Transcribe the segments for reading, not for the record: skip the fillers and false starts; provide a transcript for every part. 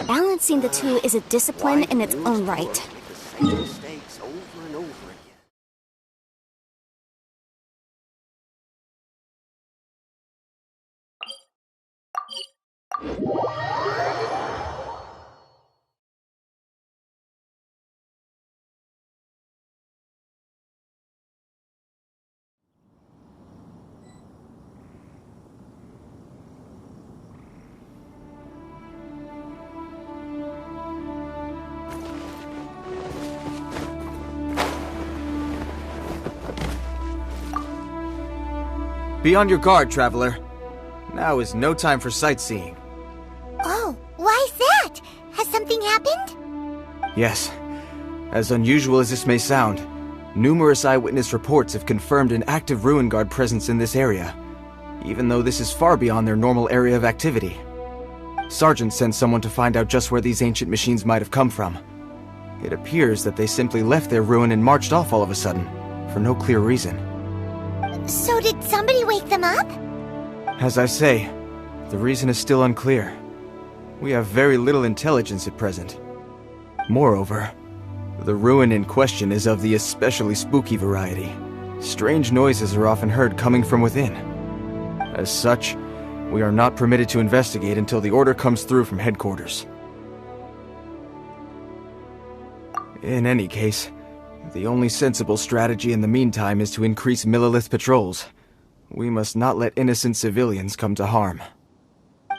Balancing the two is a discipline in its own right. Mistakes over and over again. Be on your guard, traveler. Now is no time for sightseeing. Oh, why's that? Has something happened? Yes. As unusual as this may sound, numerous eyewitness reports have confirmed an active Ruin Guard presence in this area, even though this is far beyond their normal area of activity. Sergeant sent someone to find out just where these ancient machines might have come from. It appears that they simply left their ruin and marched off all of a sudden, for no clear reason. So did somebody wake them up? As I say, the reason is still unclear. We have very little intelligence at present. Moreover, the ruin in question is of the especially spooky variety. Strange noises are often heard coming from within. As such, we are not permitted to investigate until the order comes through from headquarters. In any case, the only sensible strategy in the meantime is to increase Millilith patrols. We must not let innocent civilians come to harm.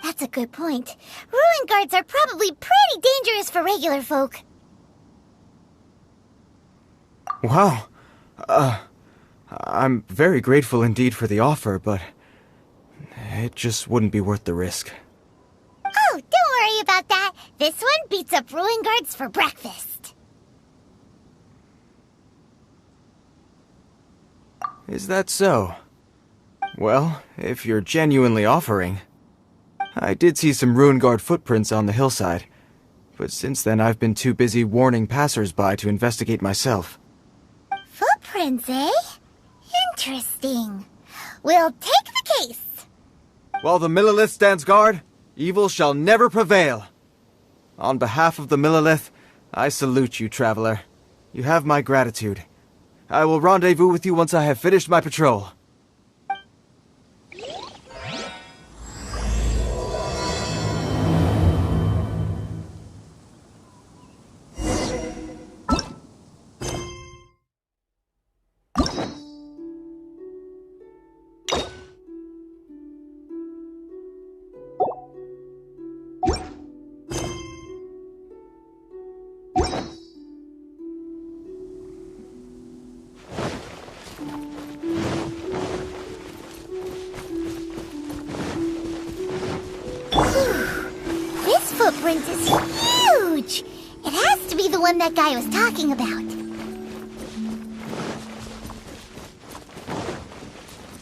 That's a good point. Ruin guards are probably pretty dangerous for regular folk. Wow. I'm very grateful indeed for the offer, but it just wouldn't be worth the risk. Oh, don't worry about that. This one beats up ruin guards for breakfast. Is that so? Well, if you're genuinely offering... I did see some Ruin Guard footprints on the hillside, but since then I've been too busy warning passers-by to investigate myself. Footprints, eh? Interesting. We'll take the case. While the Millilith stands guard, evil shall never prevail. On behalf of the Millilith, I salute you, traveler. You have my gratitude. I will rendezvous with you once I have finished my patrol. This footprint is huge! It has to be the one that guy was talking about. And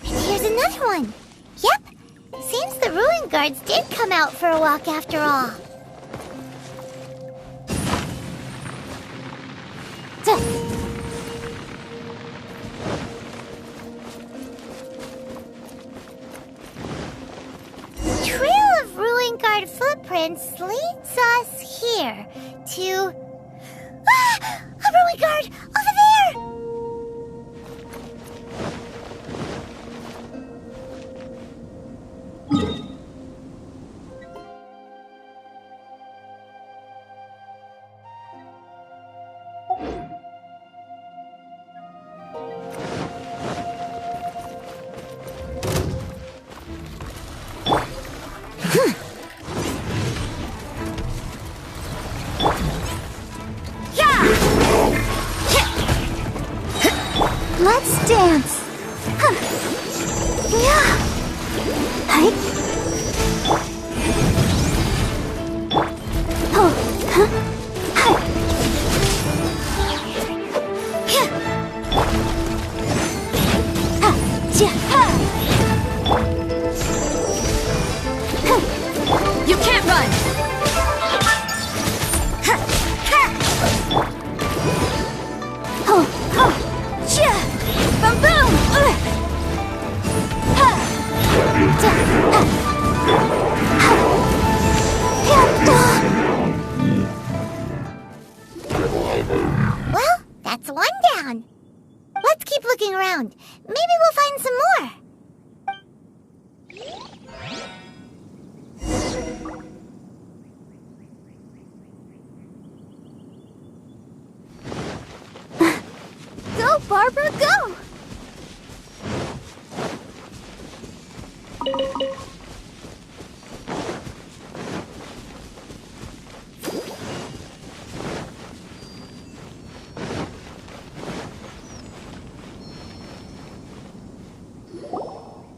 here's another one. Yep, seems the ruin guards did come out for a walk after all. Guard footprints leads us here to... Ah! A ruin guard! Over there! Let's dance. Yeah. Hi. Oh. Huh. Hi. Yeah. Ha. Yeah. Ha. Ha. You can't run. Ha. Ha. Oh. Oh. Yeah. Boom boom! Ha! Da! Ha! Ha! around. Maybe we'll find some more. Go, Barbara, go!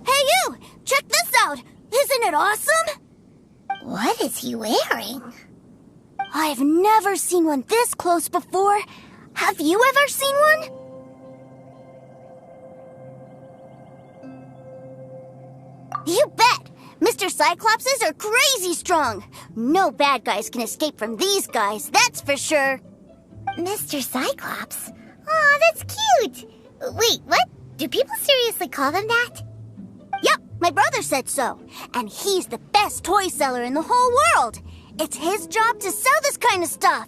Hey, you! Check this out! Isn't it awesome? What is he wearing? I've never seen one this close before. Have you ever seen one? You bet! Mr. Cyclopses are crazy strong. No bad guys can escape from these guys, that's for sure. Mr. Cyclops? Aw, that's cute. Wait, what? Do people seriously call them that? Yep, my brother said so. And he's the best toy seller in the whole world. It's his job to sell this kind of stuff.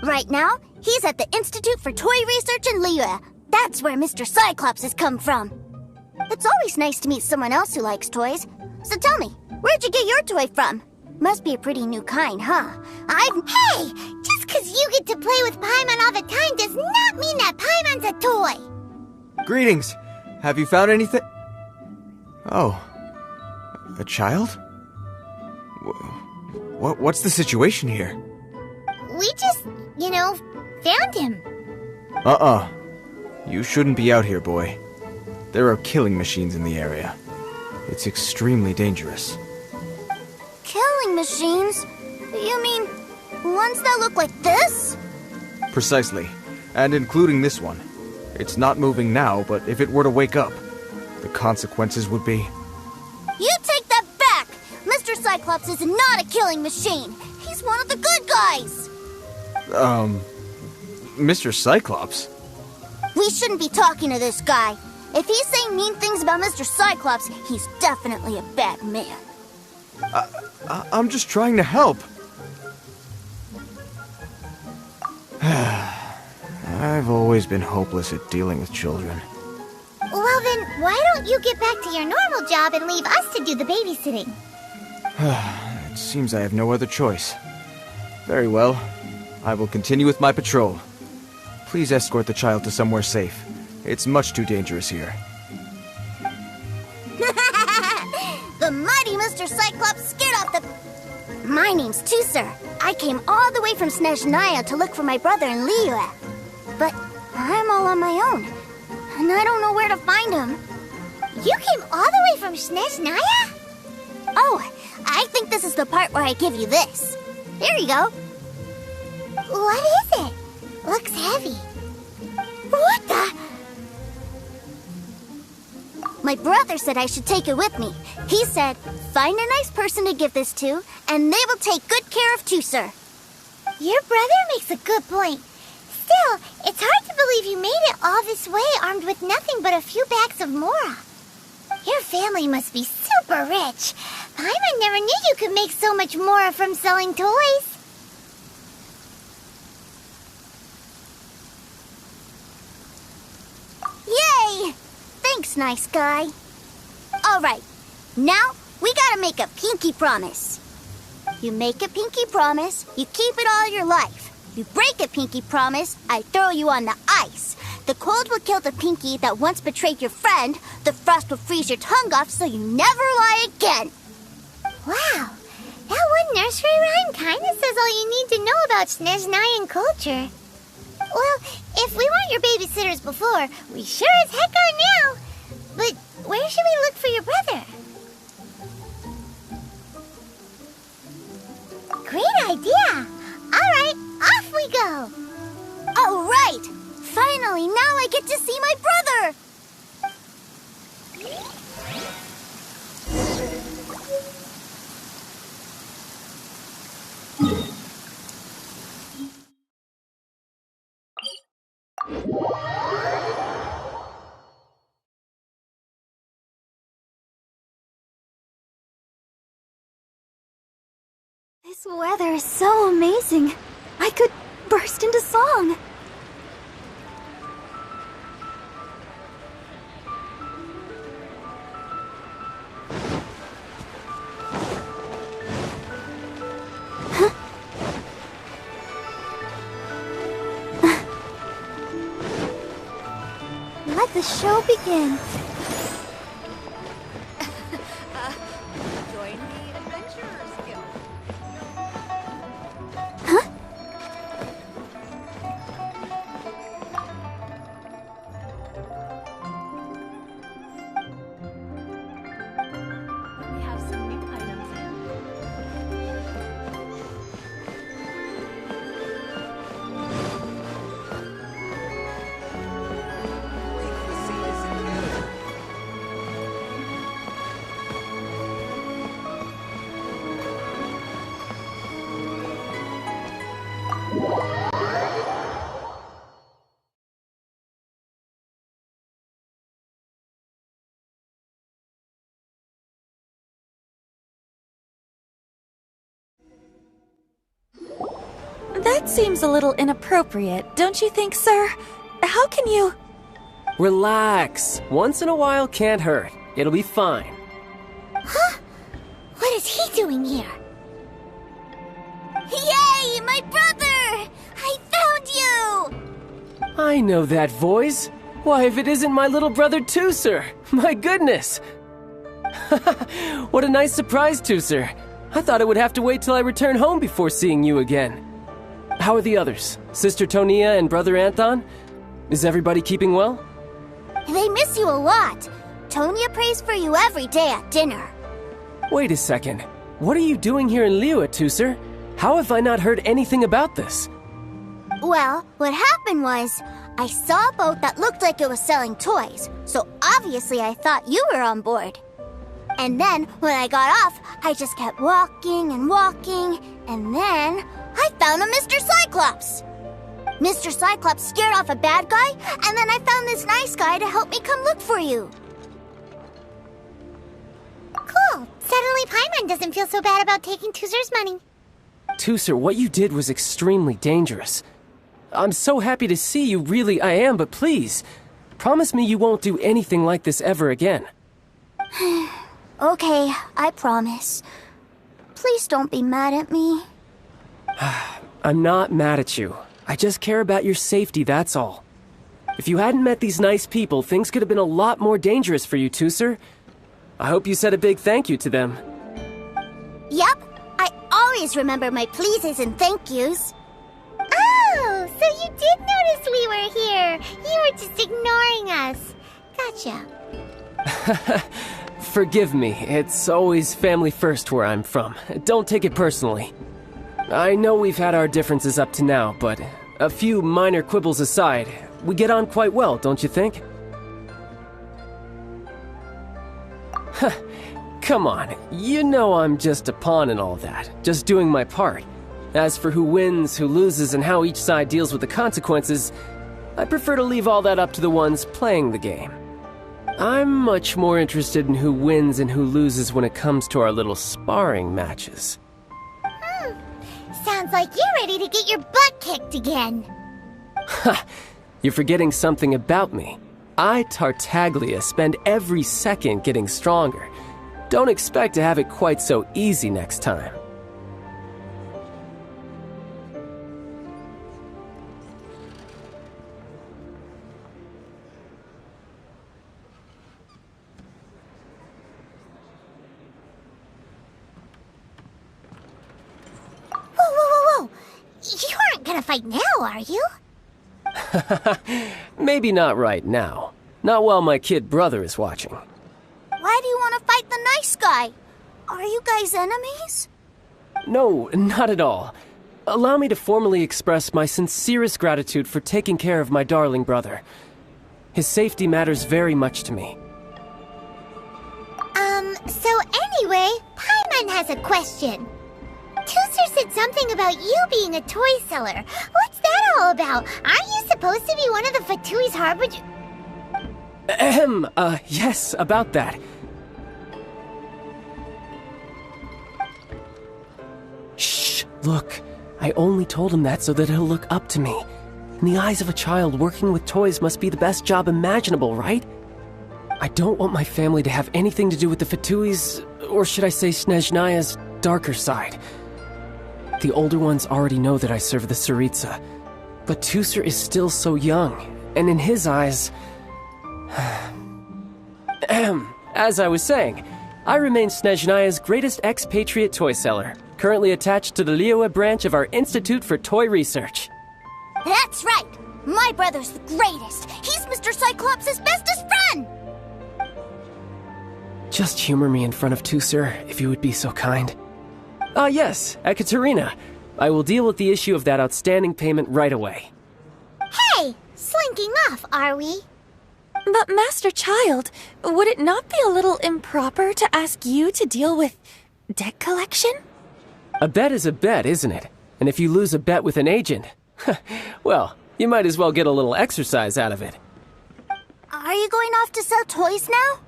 Right now, he's at the Institute for Toy Research in Liyue. That's where Mr. Cyclops has come from. It's always nice to meet someone else who likes toys. So tell me, where'd you get your toy from? Must be a pretty new kind, huh? Hey! Just 'cause you get to play with Paimon all the time does not mean that Paimon's a toy! Greetings! Have you found anything? Oh. A child? What's the situation here? We just, found him. You shouldn't be out here, boy. There are killing machines in the area. It's extremely dangerous. Killing machines? You mean ones that look like this? Precisely. And including this one. It's not moving now, but if it were to wake up, the consequences would be... You take that back! Mr. Cyclops is not a killing machine. He's one of the good guys. Mr. Cyclops? We shouldn't be talking to this guy. If he's saying mean things about Mr. Cyclops, he's definitely a bad man. I'm just trying to help. I've always been hopeless at dealing with children. Well then, why don't you get back to your normal job and leave us to do the babysitting? It seems I have no other choice. Very well. I will continue with my patrol. Please escort the child to somewhere safe. It's much too dangerous here. The mighty Mr. Cyclops scared off the... My name's Tusser. I came all the way from Snezhnaya to look for my brother in Liyue. But I'm all on my own, and I don't know where to find him. You came all the way from Snezhnaya? Oh, I think this is the part where I give you this. Here you go. What is it? Looks heavy. What the... My brother said I should take it with me. He said, find a nice person to give this to, and they will take good care of Tusser. Your brother makes a good point. Still, it's hard to believe you made it all this way armed with nothing but a few bags of mora. Your family must be super rich. Paimon never knew you could make so much mora from selling toys. Yay! Thanks, nice guy. All right, now we gotta make a pinky promise. You make a pinky promise, you keep it all your life. You break a pinky promise, I throw you on the ice. The cold will kill the pinky that once betrayed your friend. The frost will freeze your tongue off so you never lie again. Wow, that one nursery rhyme kinda says all you need to know about Snezhnayan culture. Well, if we weren't your babysitters before, we sure as heck are now. But where should we look for your brother? Great idea! All right, off we go! All right! Finally, now I get to see my brother! This weather is so amazing. I could burst into song. the show begin? Join the Adventurers Guild. We have some new items in. Wait to see this again. That seems a little inappropriate, don't you think, sir? How can you... Relax. Once in a while can't hurt. It'll be fine. What is he doing here? Yay, my brother! I found you! I know that voice. Why, if it isn't my little brother Tooser! My goodness! What a nice surprise, Tooser. I thought I would have to wait till I return home before seeing you again. How are the others? Sister Tonia and Brother Anton? Is everybody keeping well? They miss you a lot. Tonya prays for you every day at dinner. Wait a second. What are you doing here in Liyue, Tooser? How have I not heard anything about this? Well, what happened was, I saw a boat that looked like it was selling toys, so obviously I thought you were on board. And then, when I got off, I just kept walking and walking, and then I found a Mr. Cyclops. Mr. Cyclops scared off a bad guy, and then I found this nice guy to help me come look for you. Cool. Suddenly Paimon doesn't feel so bad about taking Tooser's money. Tooser, what you did was extremely dangerous. I'm so happy to see you, really I am, but please, promise me you won't do anything like this ever again. Okay, I promise. Please don't be mad at me. I'm not mad at you. I just care about your safety, that's all. If you hadn't met these nice people, things could have been a lot more dangerous for you, Tooser. I hope you said a big thank you to them. Yep, I always remember my pleases and thank yous. Oh, so you did notice we were here. You were just ignoring us. Gotcha. Forgive me, it's always family first where I'm from. Don't take it personally. I know we've had our differences up to now, but a few minor quibbles aside, we get on quite well, don't you think? Come on, you know I'm just a pawn in all that, just doing my part. As for who wins, who loses, and how each side deals with the consequences, I prefer to leave all that up to the ones playing the game. I'm much more interested in who wins and who loses when it comes to our little sparring matches. Sounds like you're ready to get your butt kicked again. Ha! You're forgetting something about me. I, Tartaglia, spend every second getting stronger. Don't expect to have it quite so easy next time. Whoa. You aren't gonna fight now, are you? Maybe not right now. Not while my kid brother is watching. Why do you want to fight the nice guy? Are you guys enemies? No, not at all. Allow me to formally express my sincerest gratitude for taking care of my darling brother. His safety matters very much to me. So anyway, Paimon has a question. Tooser said something about you being a toy seller. What's that all about? Aren't you supposed to be one of the Fatui's harbinger? Yes, about that. Shh, look. I only told him that so that he'll look up to me. In the eyes of a child, working with toys must be the best job imaginable, right? I don't want my family to have anything to do with the Fatui's, or should I say Snezhnaya's, darker side. The older ones already know that I serve the Tsaritsa, but Tooser is still so young, and in his eyes, As I was saying, I remain Snezhnaya's greatest expatriate toy seller, currently attached to the Liyue branch of our Institute for Toy Research. That's right! My brother's the greatest! He's Mr. Cyclops' bestest friend! Just humor me in front of Tusser, if you would be so kind. Ah, yes, Ekaterina. I will deal with the issue of that outstanding payment right away. Hey, slinking off, are we? But Master Child, would it not be a little improper to ask you to deal with debt collection? A bet is a bet, isn't it? And if you lose a bet with an agent, well, you might as well get a little exercise out of it. Are you going off to sell toys now?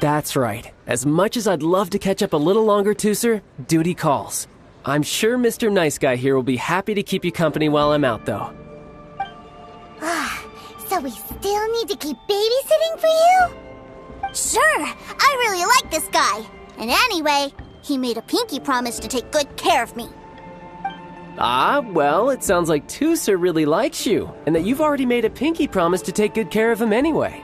That's right. As much as I'd love to catch up a little longer, Tusser, duty calls. I'm sure Mr. Nice Guy here will be happy to keep you company while I'm out, though. So we still need to keep babysitting for you? Sure, I really like this guy. And anyway, he made a pinky promise to take good care of me. Ah, well, it sounds like Tusser really likes you, and that you've already made a pinky promise to take good care of him anyway.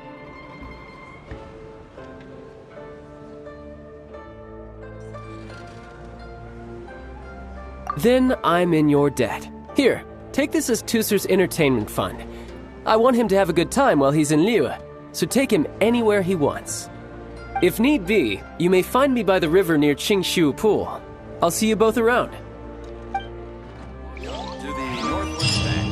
Then I'm in your debt. Here, take this as Tusser's entertainment fund. I want him to have a good time while he's in Liyue, so take him anywhere he wants. If need be, you may find me by the river near Qingshu Pool. I'll see you both around. To the northwest bank.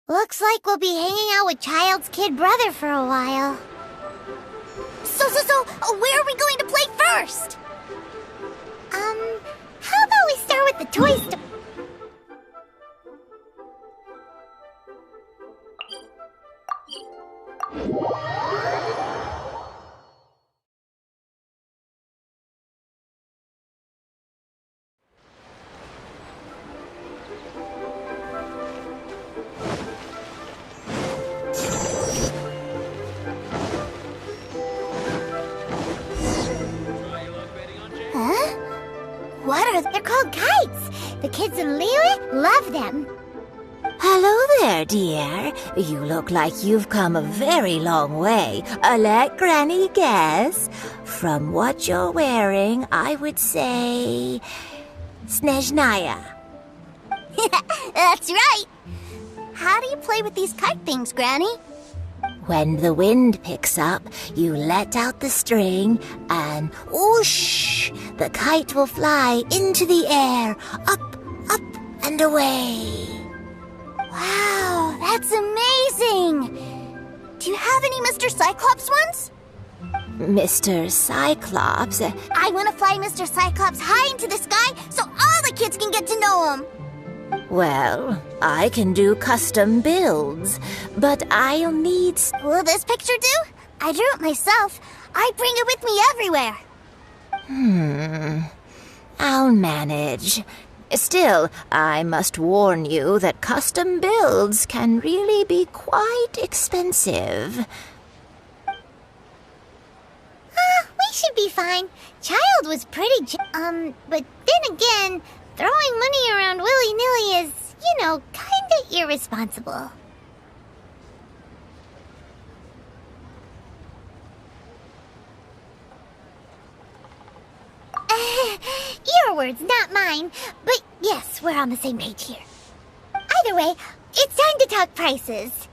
Looks like we'll be hanging out with Child's kid brother for a while. So, where are we going to play first? How about we start with the toy store? What are They're called kites. The kids in Liyue love them. Hello there, dear. You look like you've come a very long way. Let Granny guess. From what you're wearing, I would say... Snezhnaya. That's right. How do you play with these kite things, Granny? When the wind picks up, you let out the string and whoosh! The kite will fly into the air, up, and away. Wow, that's amazing! Do you have any Mr. Cyclops ones? Mr. Cyclops? I want to fly Mr. Cyclops high into the sky so all the kids can get to know him. Well, I can do custom builds, but I'll need... Will this picture do? I drew it myself. I bring it with me everywhere. I'll manage. Still, I must warn you that custom builds can really be quite expensive. We should be fine. Child was pretty but then again, throwing money around willy-nilly is, kinda irresponsible. Your words, not mine. But yes, we're on the same page here. Either way, it's time to talk prices.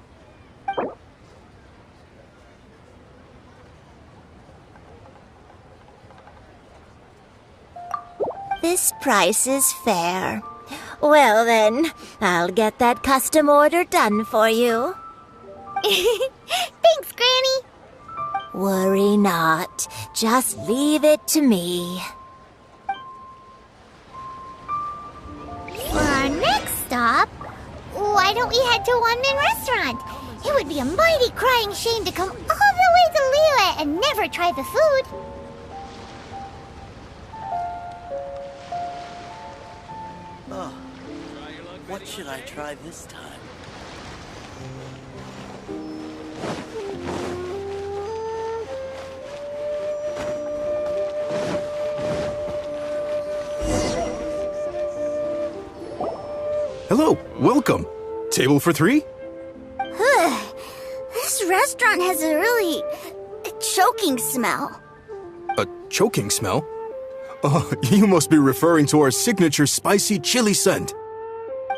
This price is fair. Well then, I'll get that custom order done for you. Thanks, Granny. Worry not. Just leave it to me. For our next stop, why don't we head to One Man Restaurant? It would be a mighty crying shame to come all the way to Liyue and never try the food. Oh, what should I try this time? Hello, welcome. Table for 3? This restaurant has a really choking smell. A choking smell? Oh, you must be referring to our signature spicy chili scent.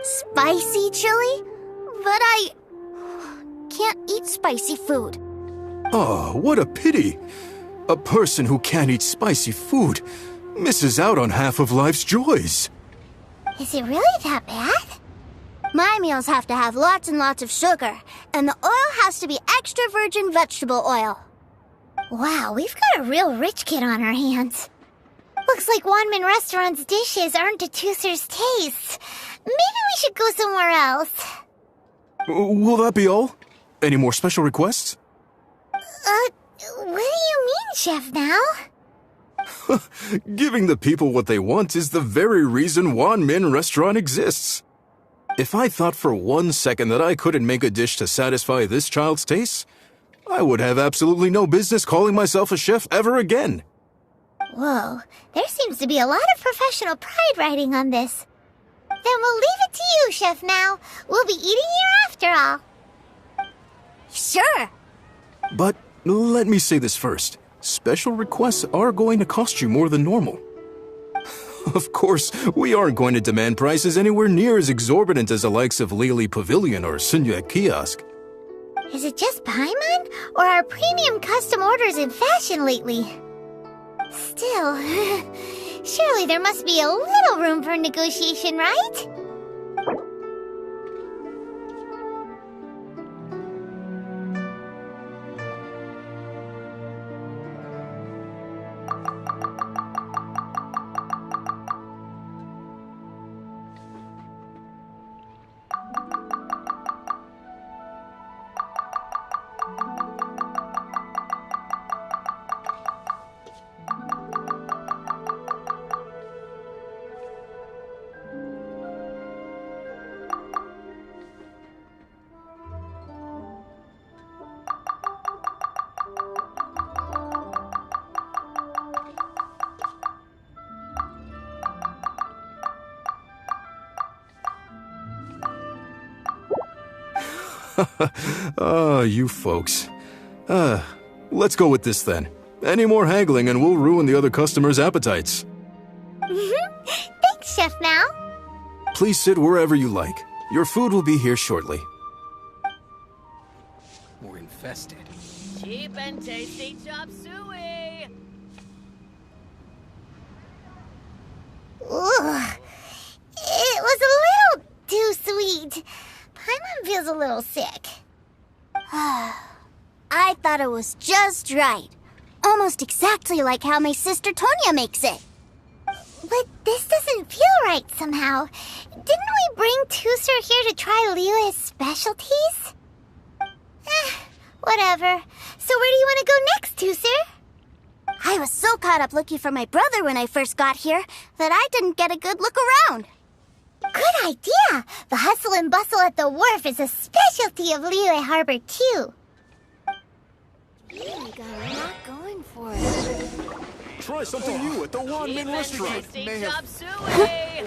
Spicy chili? But I can't eat spicy food. Oh, what a pity. A person who can't eat spicy food misses out on half of life's joys. Is it really that bad? My meals have to have lots and lots of sugar, and the oil has to be extra virgin vegetable oil. Wow, we've got a real rich kid on our hands. Looks like Wanmin Restaurant's dishes aren't to Tooser's taste. Maybe we should go somewhere else. Will that be all? Any more special requests? What do you mean, Chef now? Giving the people what they want is the very reason Wanmin Restaurant exists. If I thought for 1 second that I couldn't make a dish to satisfy this child's tastes, I would have absolutely no business calling myself a chef ever again. Whoa, there seems to be a lot of professional pride riding on this. Then we'll leave it to you, Chef Now. We'll be eating here after all. Sure. But let me say this first. Special requests are going to cost you more than normal. Of course, we aren't going to demand prices anywhere near as exorbitant as the likes of Lily Pavilion or Sunya Kiosk. Is it just Paimon, or are premium custom orders in fashion lately? Still, surely there must be a little room for negotiation, right? You folks. Let's go with this then. Any more haggling and we'll ruin the other customers' appetites. Thanks, Chef Now. Please sit wherever you like. Your food will be here shortly. We're infested. Cheap and tasty chop suey. Ugh. It was a little too sweet. Paimon feels a little sick. I thought it was just right. Almost exactly like how my sister Tonya makes it. But this doesn't feel right somehow. Didn't we bring Tooser here to try Liyue's specialties? Whatever. So where do you want to go next, Tooser? I was so caught up looking for my brother when I first got here that I didn't get a good look around. Good idea! The hustle and bustle at the wharf is a specialty of Liyue Harbor, too. Oh my god, I'm not going for it. Try something new at the Wanmin Restaurant. Tasty chop suey.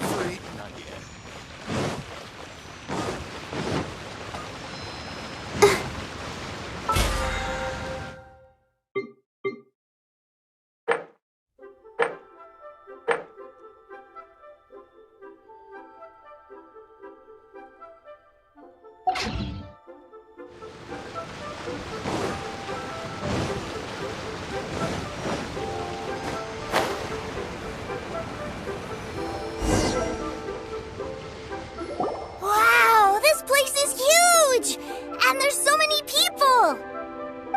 Wow, this place is huge! And there's so many people!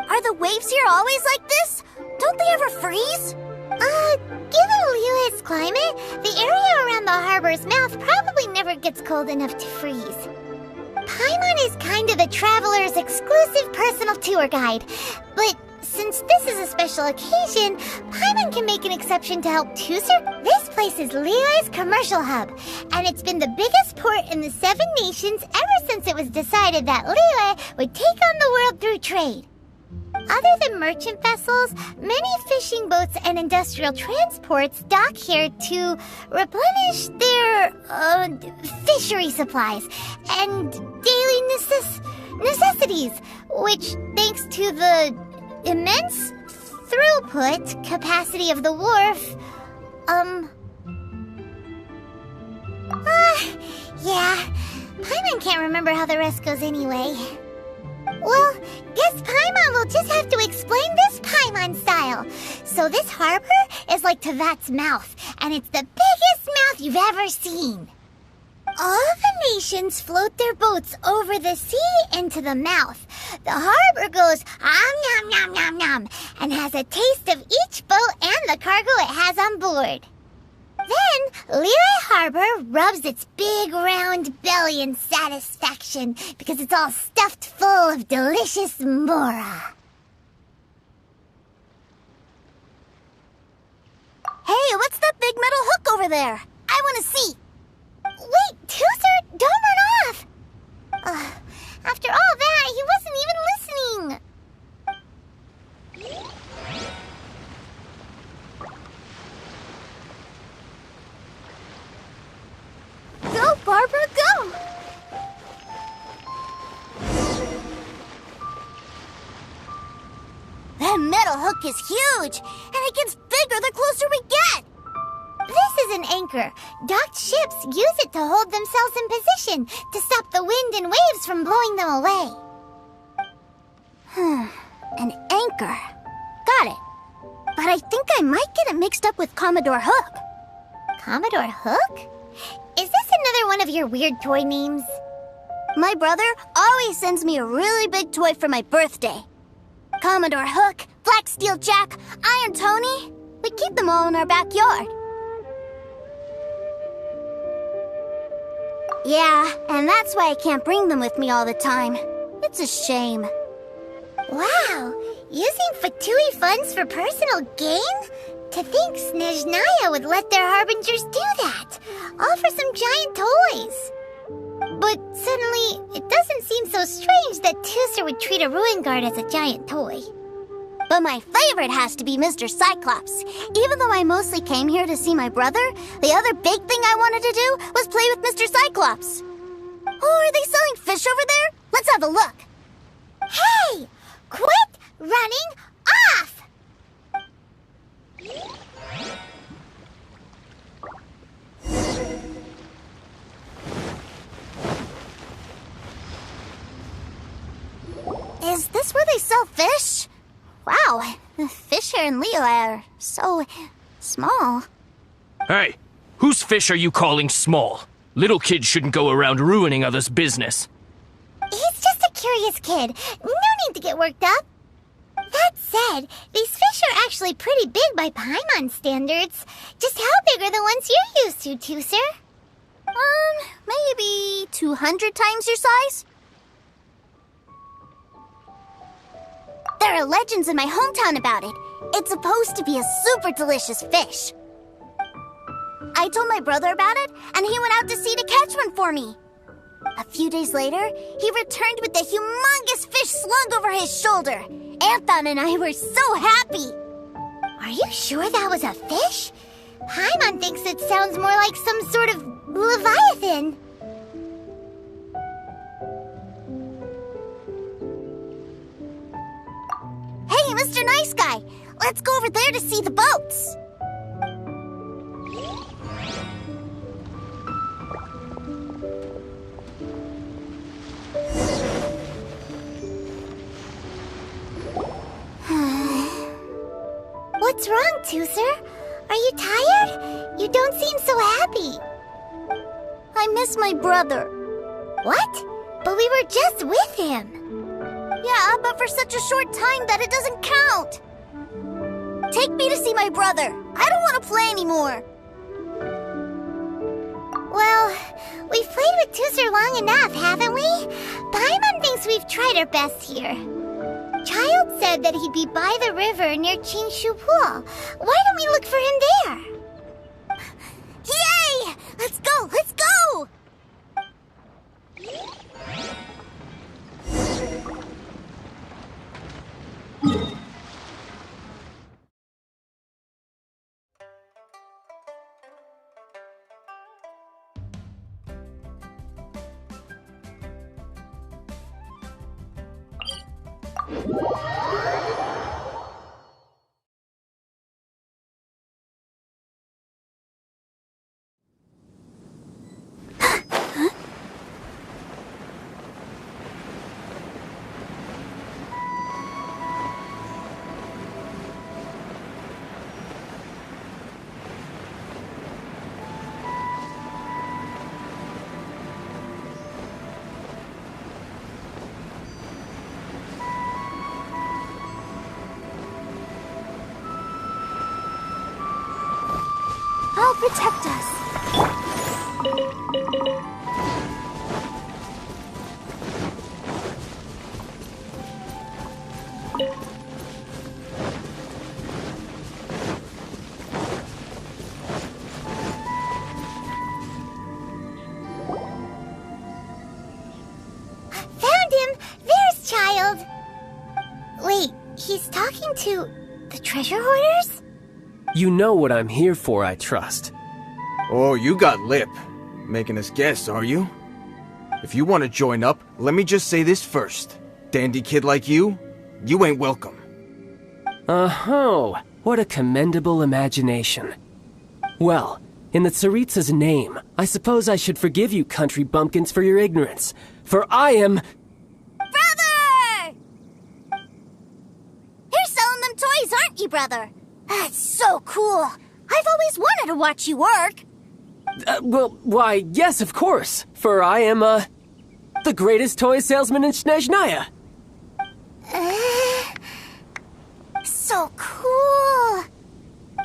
Are the waves here always like this? Don't they ever freeze? Given Liyue's climate, the area around the harbor's mouth probably never gets cold enough to freeze. Paimon is kind of the traveler's exclusive personal tour guide, but since this is a special occasion, Paimon can make an exception to help Tooser. This place is Liyue's commercial hub, and it's been the biggest port in the 7 nations ever since it was decided that Liyue would take on the world through trade. Other than merchant vessels, many fishing boats and industrial transports dock here to replenish their fishery supplies and daily necessities, which, thanks to the immense throughput capacity of the wharf, yeah, Paimon can't remember how the rest goes anyway. Well, guess Paimon will just have to explain this Paimon style. So this harbor is like Tevat's mouth, and it's the biggest mouth you've ever seen. All the nations float their boats over the sea into the mouth. The harbor goes nom nom nom nom and has a taste of each boat and the cargo it has on board. Then, Liyue Harbor rubs its big round belly in satisfaction because it's all stuffed full of delicious mora. Hey, what's that big metal hook over there? I want to see. Wait, Tooser, don't run off! After all that, he wasn't even listening. Go, Barbara, go! That metal hook is huge, and it gets bigger the closer we get. This is an anchor. Docked ships use it to hold themselves in position to stop the wind and waves from blowing them away. An anchor. Got it. But I think I might get it mixed up with Commodore Hook. Commodore Hook? Is this another one of your weird toy names? My brother always sends me a really big toy for my birthday. Commodore Hook, Black Steel Jack, Iron Tony. We keep them all in our backyard. Yeah, and that's why I can't bring them with me all the time. It's a shame. Wow, using Fatui funds for personal gain? To think Snezhnaya would let their harbingers do that, all for some giant toys. But suddenly, it doesn't seem so strange that Tooser would treat a ruin guard as a giant toy. But my favorite has to be Mr. Cyclops. Even though I mostly came here to see my brother, the other big thing I wanted to do was play with Mr. Cyclops. Oh, are they selling fish over there? Let's have a look. Hey! Quit running off! Is this where they sell fish? Wow, the fish here in Liyue are so small. Hey, whose fish are you calling small? Little kids shouldn't go around ruining others' business. He's just a curious kid. No need to get worked up. That said, these fish are actually pretty big by Paimon standards. Just how big are the ones you're used to, Tooser? Maybe 200 times your size? There are legends in my hometown about it. It's supposed to be a super delicious fish. I told my brother about it, and he went out to sea to catch one for me. A few days later, he returned with a humongous fish slung over his shoulder. Anthon and I were so happy. Are you sure that was a fish? Paimon thinks it sounds more like some sort of leviathan. Hey, Mr. Nice Guy, let's go over there to see the boats. What's wrong, Tooser? Are you tired? You don't seem so happy. I miss my brother. What? But we were just with him. Yeah, but for such a short time that it doesn't count. Take me to see my brother. I don't want to play anymore. Well, we've played with Tooser long enough, haven't we? Paimon thinks we've tried our best here. Child said that he'd be by the river near Qingshu Pool. Why don't we look for him there? Yay! Let's go! Let's go! I'll protect us. Found him! There's Child! Wait, he's talking to the treasure hoarders? You know what I'm here for, I trust. Oh, you got lip. Making us guess, are you? If you want to join up, let me just say this first. Dandy kid like you ain't welcome. Oh, what a commendable imagination. Well, in the Tsaritsa's name, I suppose I should forgive you country bumpkins for your ignorance, for I am... Brother! You're selling them toys, aren't you, brother? That's so cool. I've always wanted to watch you work. Well, why, yes, of course, for I am, the greatest toy salesman in Snezhnaya. So cool.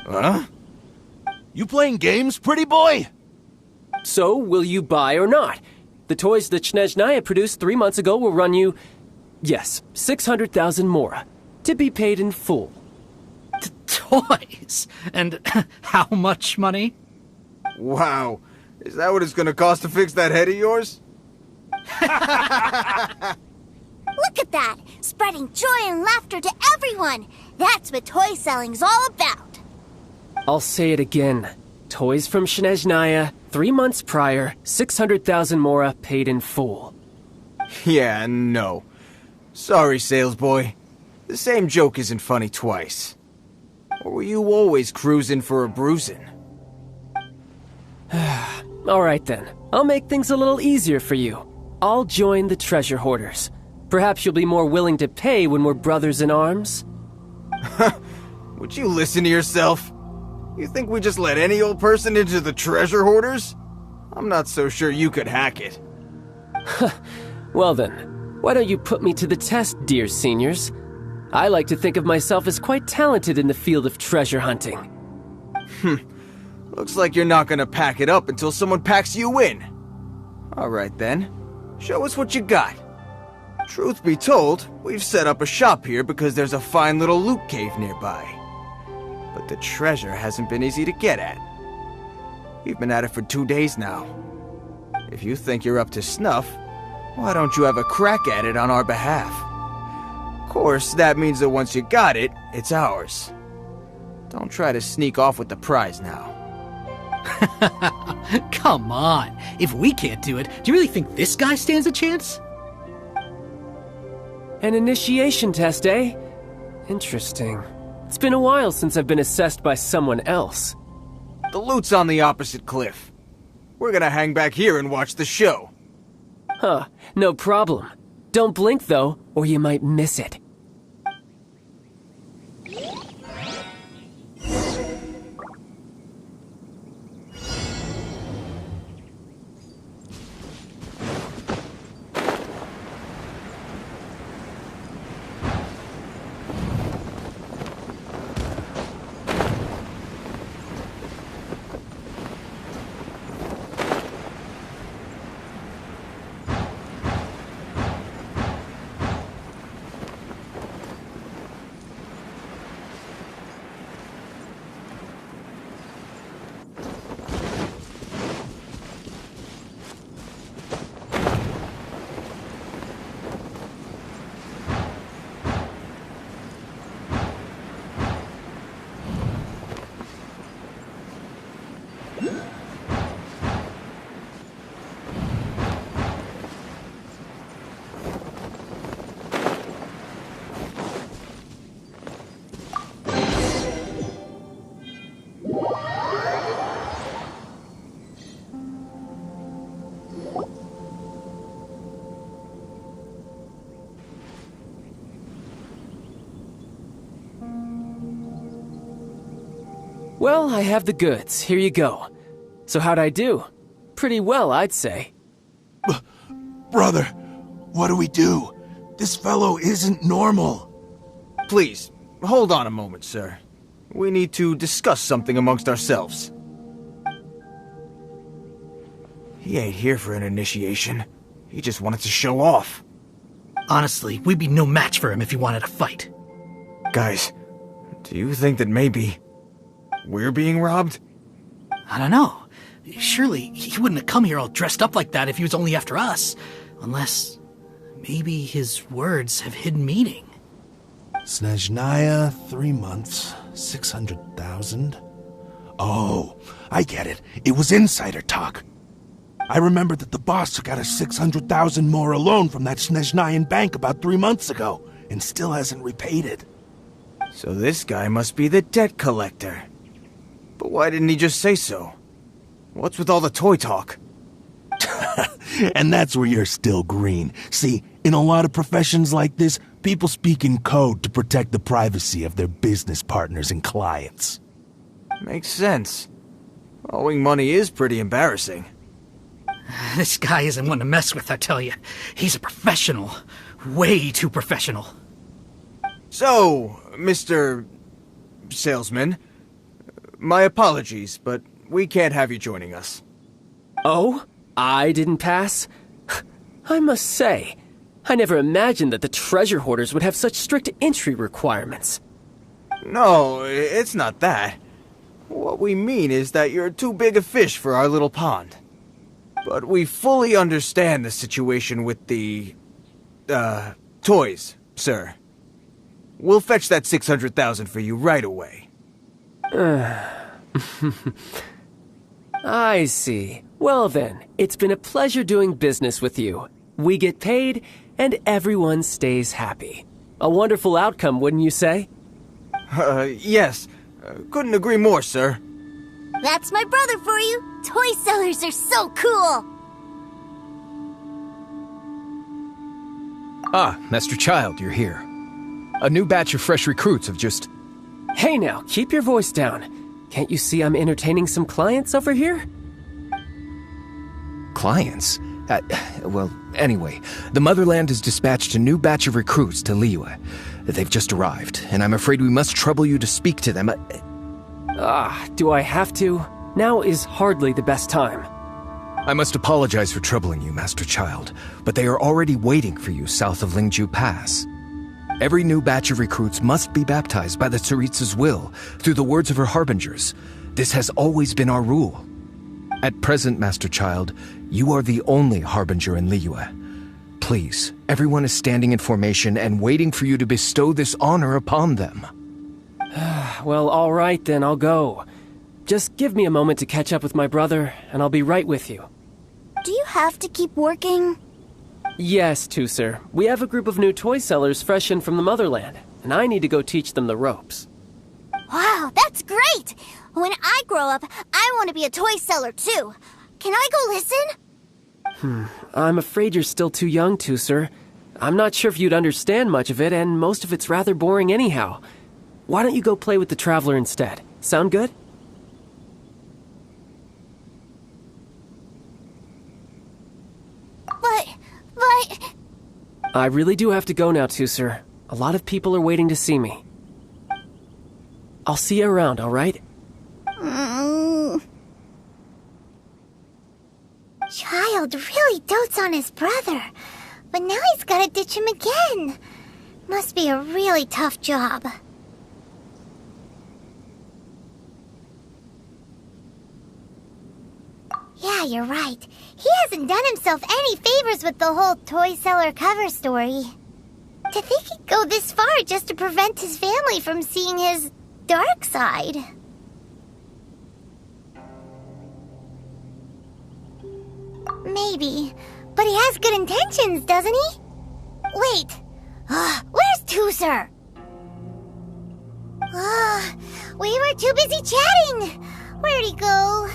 Huh? You playing games, pretty boy? So, will you buy or not? The toys that Snezhnaya produced 3 months ago will run you, yes, 600,000 mora, to be paid in full. Toys? And how much money? Wow. Is that what it's gonna cost to fix that head of yours? Look at that! Spreading joy and laughter to everyone! That's what toy selling's all about! I'll say it again. Toys from Snezhnaya, 3 months prior, 600,000 mora paid in full. Yeah, no. Sorry, salesboy. The same joke isn't funny twice. Or were you always cruising for a bruising? Alright then, I'll make things a little easier for you. I'll join the treasure hoarders. Perhaps you'll be more willing to pay when we're brothers in arms? Would you listen to yourself? You think we just let any old person into the treasure hoarders? I'm not so sure you could hack it. Well then, why don't you put me to the test, dear seniors? I like to think of myself as quite talented in the field of treasure hunting. Looks like you're not gonna pack it up until someone packs you in. Alright then, show us what you got. Truth be told, we've set up a shop here because there's a fine little loot cave nearby. But the treasure hasn't been easy to get at. We've been at it for 2 days now. If you think you're up to snuff, why don't you have a crack at it on our behalf? Of course, that means that once you got it, it's ours. Don't try to sneak off with the prize now. Come on. If we can't do it, do you really think this guy stands a chance? An initiation test, eh? Interesting. It's been a while since I've been assessed by someone else. The loot's on the opposite cliff. We're gonna hang back here and watch the show. Huh, no problem. Don't blink though, or you might miss it. Well, I have the goods. Here you go. So how'd I do? Pretty well, I'd say. Brother, what do we do? This fellow isn't normal. Please, hold on a moment, sir. We need to discuss something amongst ourselves. He ain't here for an initiation. He just wanted to show off. Honestly, we'd be no match for him if he wanted to fight. Guys, do you think that maybe we're being robbed? I don't know. Surely he wouldn't have come here all dressed up like that if he was only after us. Unless maybe his words have hidden meaning. Snezhnaya, 3 months, 600,000. Oh, I get it. It was insider talk. I remember that the boss took out a 600,000 more loan from that Snezhnayan bank about 3 months ago, and still hasn't repaid it. So this guy must be the debt collector. But why didn't he just say so? What's with all the toy talk? And that's where you're still green. See, in a lot of professions like this, people speak in code to protect the privacy of their business partners and clients. Makes sense. Owing money is pretty embarrassing. This guy isn't one to mess with, I tell you. He's a professional. Way too professional. So, Mr. Salesman, my apologies, but we can't have you joining us. Oh? I didn't pass? I must say, I never imagined that the treasure hoarders would have such strict entry requirements. No, it's not that. What we mean is that you're too big a fish for our little pond. But we fully understand the situation with the, toys, sir. We'll fetch that 600,000 for you right away. I see. Well then, it's been a pleasure doing business with you. We get paid, and everyone stays happy. A wonderful outcome, wouldn't you say? Yes. Couldn't agree more, sir. That's my brother for you. Toy sellers are so cool. Ah, Master Child, you're here. A new batch of fresh recruits have just... Hey now, keep your voice down. Can't you see I'm entertaining some clients over here? Clients? Well, anyway, the Motherland has dispatched a new batch of recruits to Liyue. They've just arrived, and I'm afraid we must trouble you to speak to them. Do I have to? Now is hardly the best time. I must apologize for troubling you, Master Child, but they are already waiting for you south of Lingju Pass. Every new batch of recruits must be baptized by the Tsaritsa's will, through the words of her harbingers. This has always been our rule. At present, Master Child, you are the only harbinger in Liyue. Please, everyone is standing in formation and waiting for you to bestow this honor upon them. Well, all right then, I'll go. Just give me a moment to catch up with my brother, and I'll be right with you. Do you have to keep working? Yes, Tusser. We have a group of new toy sellers fresh in from the Motherland, and I need to go teach them the ropes. Wow, that's great! When I grow up, I want to be a toy seller too. Can I go listen? I'm afraid you're still too young, Tusser. I'm not sure if you'd understand much of it, and most of it's rather boring anyhow. Why don't you go play with the Traveler instead? Sound good? But... I really do have to go now, Tusser. A lot of people are waiting to see me. I'll see you around, all right? Child really dotes on his brother, but now he's gotta ditch him again. Must be a really tough job. Yeah, you're right. He hasn't done himself any favors with the whole toy seller cover story. To think he'd go this far just to prevent his family from seeing his dark side. Maybe, but he has good intentions, doesn't he? Wait, where's Tusser? We were too busy chatting. Where'd he go?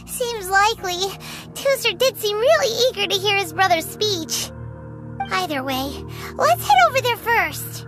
Seems likely. Tusser did seem really eager to hear his brother's speech. Either way, let's head over there first.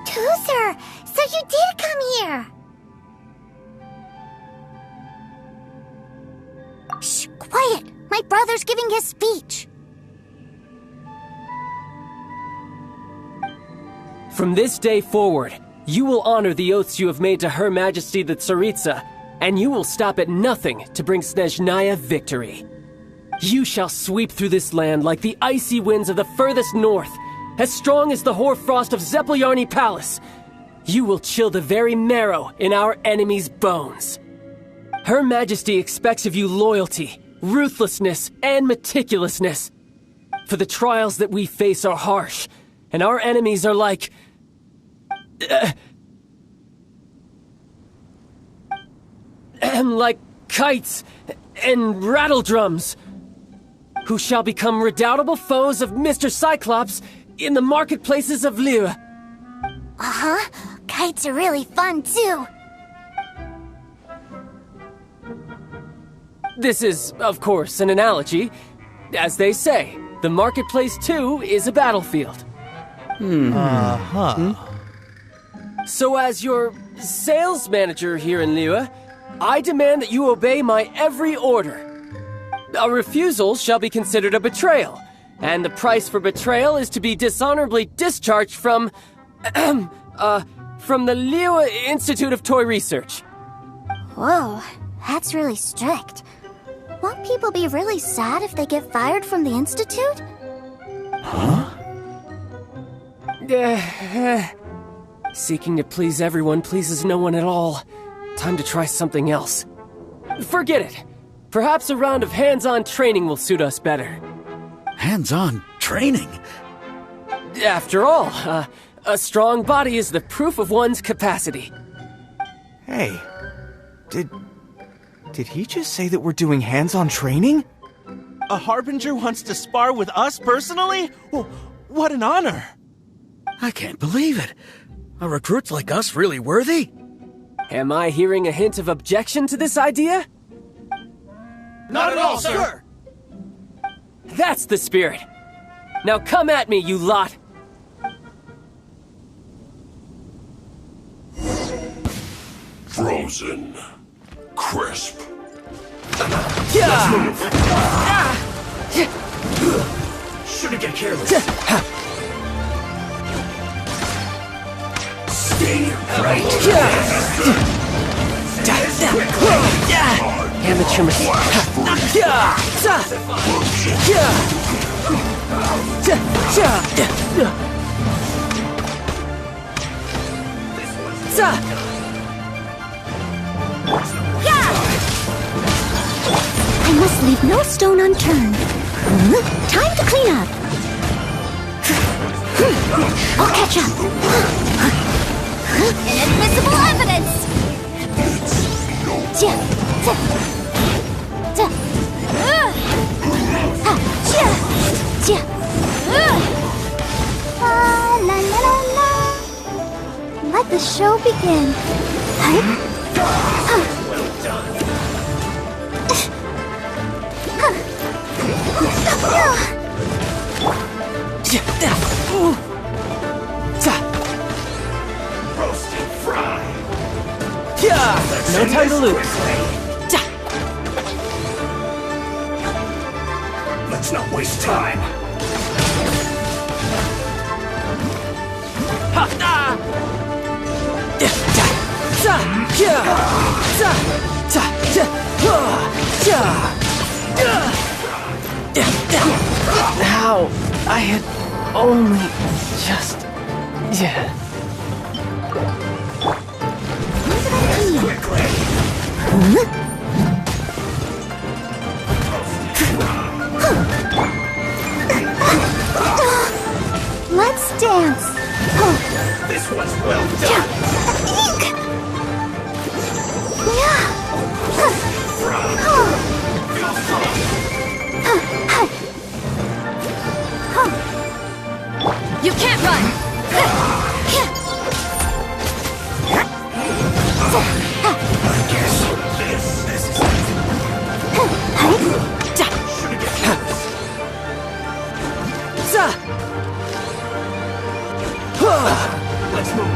Toozer, so you did come here. Shh, quiet. My brother's giving his speech. From this day forward, you will honor the oaths you have made to Her Majesty the Tsaritsa, and you will stop at nothing to bring Snezhnaya victory. You shall sweep through this land like the icy winds of the furthest north, as strong as the hoarfrost of Zepelyarny Palace. You will chill the very marrow in our enemies' bones. Her Majesty expects of you loyalty, ruthlessness, and meticulousness. For the trials that we face are harsh, and our enemies are like... like kites and rattledrums, who shall become redoubtable foes of Mr. Cyclops in the marketplaces of Liyue. Uh-huh. Kites are really fun, too. This is, of course, an analogy. As they say, the marketplace, too, is a battlefield. So as your sales manager here in Liyue, I demand that you obey my every order. A refusal shall be considered a betrayal, and the price for betrayal is to be dishonorably discharged from... from the Liyue Institute of Toy Research. Whoa, that's really strict. Won't people be really sad if they get fired from the Institute? Seeking to please everyone pleases no one at all. Time to try something else. Forget it. Perhaps a round of hands-on training will suit us better. Hands-on training? After all, a strong body is the proof of one's capacity. Hey, did he just say that we're doing hands-on training? A Harbinger wants to spar with us personally? What an honor! I can't believe it. Are recruits like us really worthy? Am I hearing a hint of objection to this idea? Not at all, sir! That's the spirit. Now come at me, you lot! Frozen. Crisp. Shouldn't get careless. Stay right. Amateur I must leave no stone unturned. Time to clean up. I'll catch up. Inadmissible evidence! La la la la. Let the show begin. Roasted fry. No time to lose. Let's not waste time. How I had only just... Let's dance. This one's well done. You can't run! Let's move.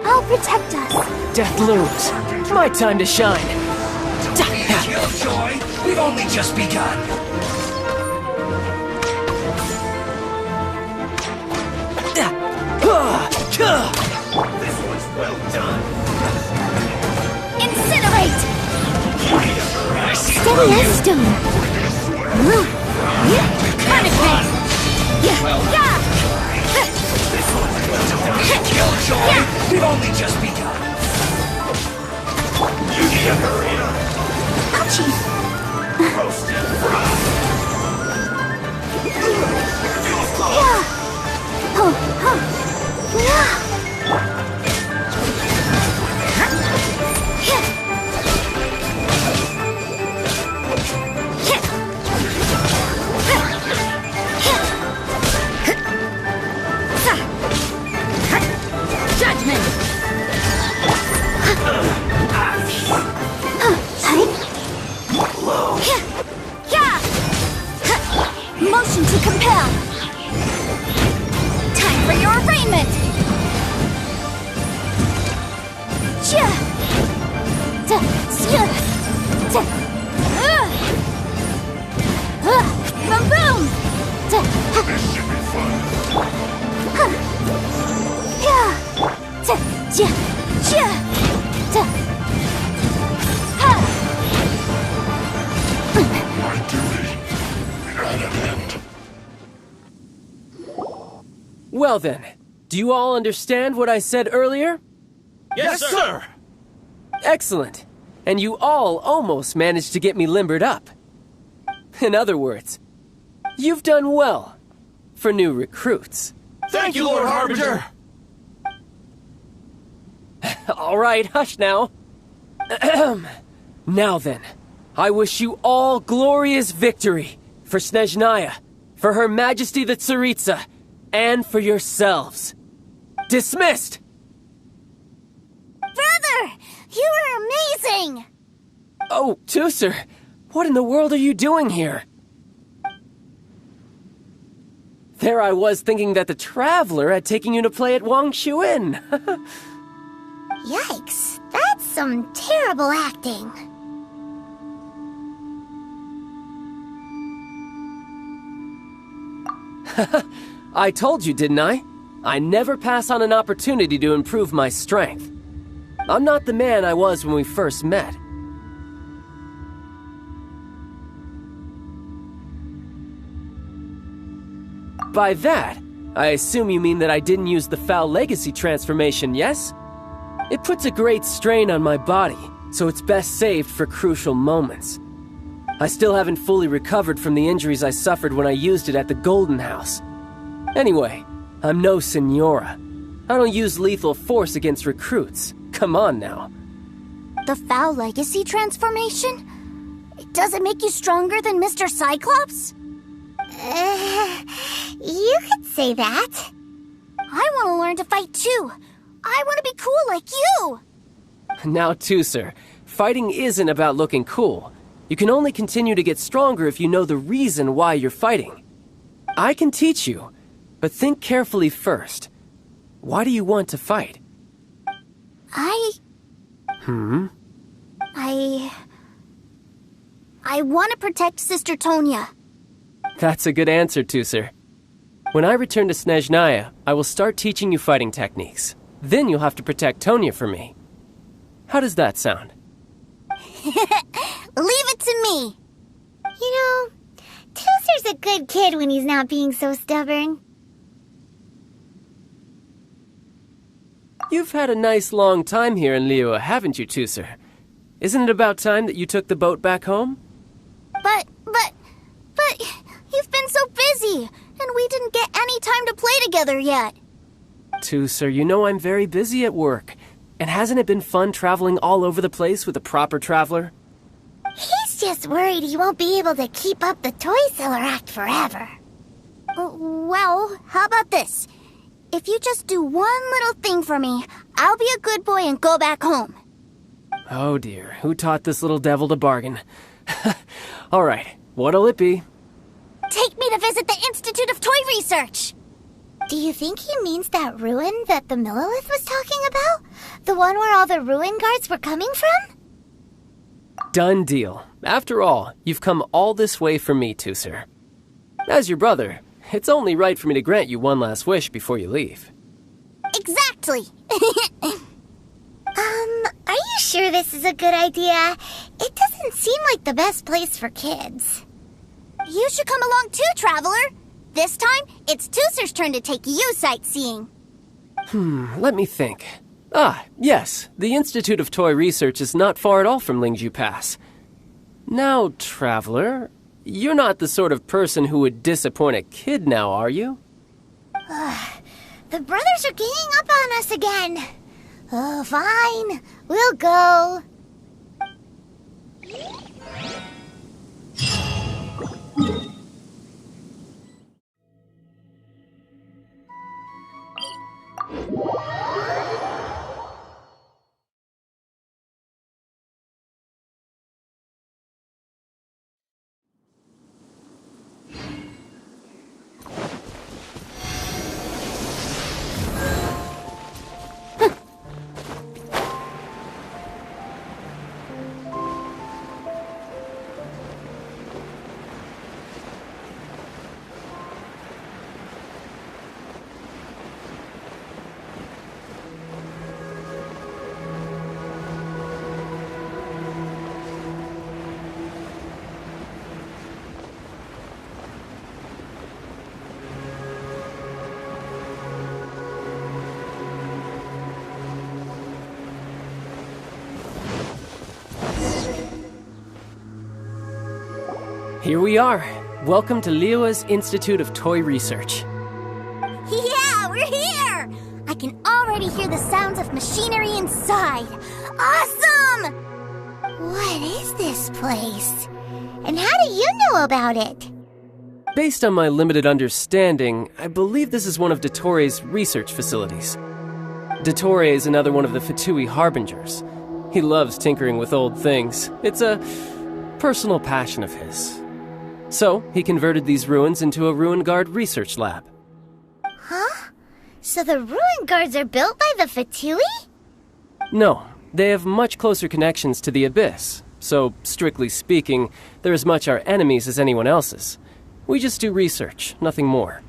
I'll protect us. Death looms. My time to shine. Killjoy, we've only just begun. This was well done. Incinerate! Steady as stone. Punishment! Killjoy, we've only just begun. You need to hurry up. Ouchie! Roasted fry. Judgment! Motion to compel! Time for your arraignment! Boom boom! This should be fun. My duty at an end. Well then, do you all understand what I said earlier? Yes, sir! Excellent. And you all almost managed to get me limbered up. In other words, you've done well for new recruits. Thank you, Lord Harbinger! All right, hush now. Now then, I wish you all glorious victory for Snezhnaya, for Her Majesty the Tsaritsa, and for yourselves. Dismissed! Brother! You are amazing! Oh, Tusser, what in the world are you doing here? There I was thinking that the Traveler had taken you to play at Wang Xuan. Yikes, that's some terrible acting. I told you, didn't I? I never pass on an opportunity to improve my strength. I'm not the man I was when we first met. By that, I assume you mean that I didn't use the Foul Legacy transformation, yes? It puts a great strain on my body, so it's best saved for crucial moments. I still haven't fully recovered from the injuries I suffered when I used it at the Golden House. Anyway, I'm no Senora. I don't use lethal force against recruits. Come on now. The Foul Legacy transformation? Does it make you stronger than Mr. Cyclops? You could say that. I want to learn to fight too. I want to be cool like you. Now, Tusser, fighting isn't about looking cool. You can only continue to get stronger if you know the reason why you're fighting. I can teach you, but think carefully first. Why do you want to fight? I want to protect Sister Tonya. That's a good answer, Tusser. When I return to Snezhnaya, I will start teaching you fighting techniques. Then you'll have to protect Tonya for me. How does that sound? Leave it to me. You know, Tusser's a good kid when he's not being so stubborn. You've had a nice long time here in Liyue, haven't you, Tusser? Isn't it about time that you took the boat back home? But, you've been so busy, and we didn't get any time to play together yet. Tusser, you know I'm very busy at work. And hasn't it been fun traveling all over the place with a proper traveler? He's just worried he won't be able to keep up the toy seller act forever. Well, how about this? If you just do one little thing for me, I'll be a good boy and go back home. Oh dear, who taught this little devil to bargain? All right, what'll it be? Take me to visit the Institute of Toy Research! Do you think he means that ruin that the Millilith was talking about? The one where all the ruin guards were coming from? Done deal. After all, you've come all this way for me, Tusser. As your brother, it's only right for me to grant you one last wish before you leave. Exactly! Are you sure this is a good idea? It doesn't seem like the best place for kids. You should come along too, Traveler! This time, it's Tusser's turn to take you sightseeing. Let me think. Ah, yes, the Institute of Toy Research is not far at all from Lingju Pass. Now, Traveler, you're not the sort of person who would disappoint a kid now, are you? The brothers are ganging up on us again. Oh, fine. We'll go. Here we are. Welcome to Liyue's Institute of Toy Research. Yeah, we're here! I can already hear the sounds of machinery inside. Awesome! What is this place? And how do you know about it? Based on my limited understanding, I believe this is one of Dottore's research facilities. Dottore is another one of the Fatui Harbingers. He loves tinkering with old things. It's a personal passion of his. So, he converted these ruins into a Ruin Guard research lab. Huh? So the ruin guards are built by the Fatui? No, they have much closer connections to the Abyss. So, strictly speaking, they're as much our enemies as anyone else's. We just do research, nothing more.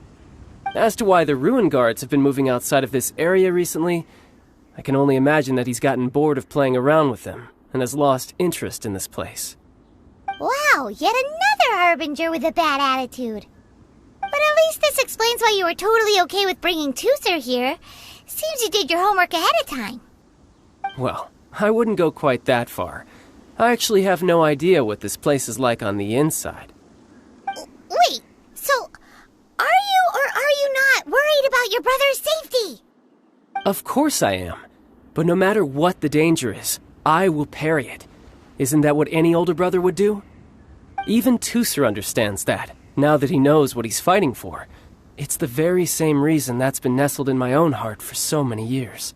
As to why the Ruin Guards have been moving outside of this area recently, I can only imagine that he's gotten bored of playing around with them and has lost interest in this place. Wow, yet another Harbinger with a bad attitude. But at least this explains why you were totally okay with bringing Tusser here. Seems you did your homework ahead of time. Well, I wouldn't go quite that far. I actually have no idea what this place is like on the inside. Wait, so are you or are you not worried about your brother's safety? Of course I am. But no matter what the danger is, I will parry it. Isn't that what any older brother would do? Even Tusser understands that, now that he knows what he's fighting for. It's the very same reason that's been nestled in my own heart for so many years.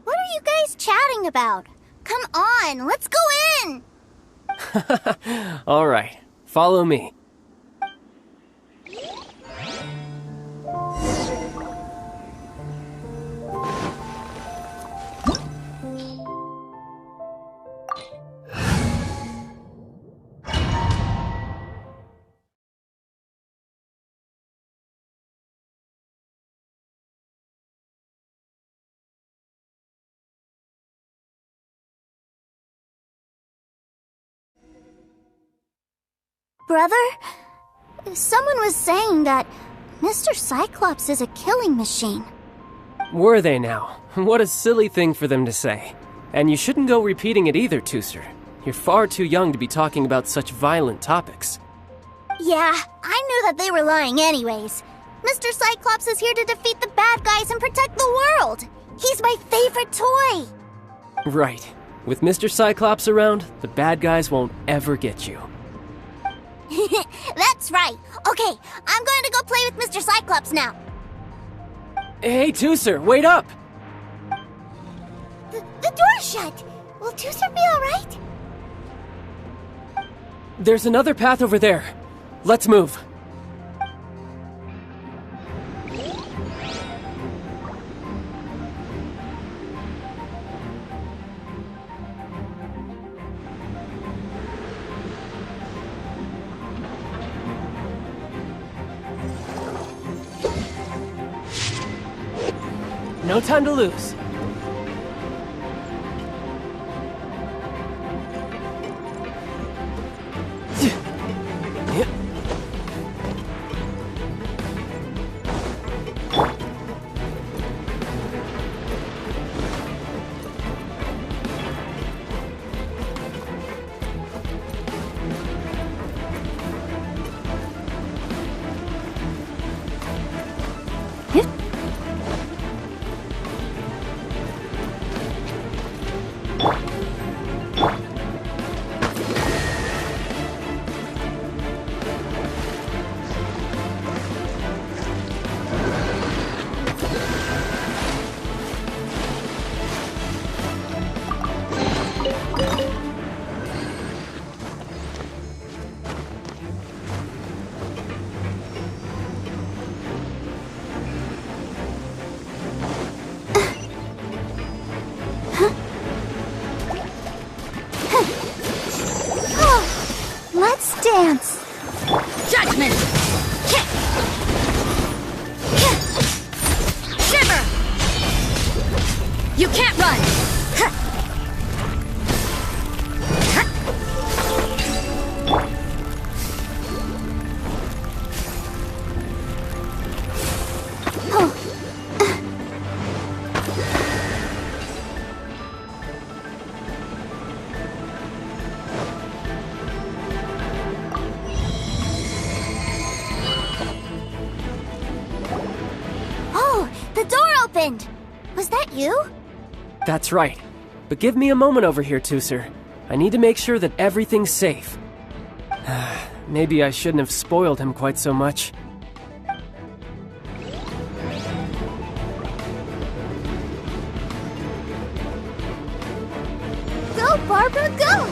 What are you guys chatting about? Come on, let's go in! All right, follow me. Brother, someone was saying that Mr. Cyclops is a killing machine. Were they now? What a silly thing for them to say. And you shouldn't go repeating it either, Tusser. You're far too young to be talking about such violent topics. Yeah, I knew that they were lying anyways. Mr. Cyclops is here to defeat the bad guys and protect the world. He's my favorite toy. Right. With Mr. Cyclops around, the bad guys won't ever get you. That's right. Okay, I'm going to go play with Mr. Cyclops now. Hey, Tooser, wait up! The door's shut. Will Tooser be alright? There's another path over there. Let's move. No time to lose. Let's dance. Judgment! Shiver! You can't run! The door opened! Was that you? That's right. But give me a moment over here, Tooser. I need to make sure that everything's safe. Maybe I shouldn't have spoiled him quite so much. Go, Barbara, go!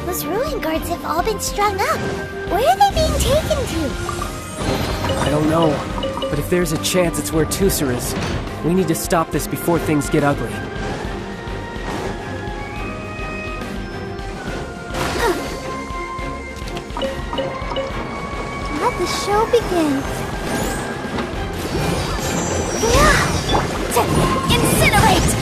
Those ruin guards have all been strung up. Where are they being taken to? I don't know, but if there's a chance it's where Tooser is, we need to stop this before things get ugly. Let the show begin. Incinerate!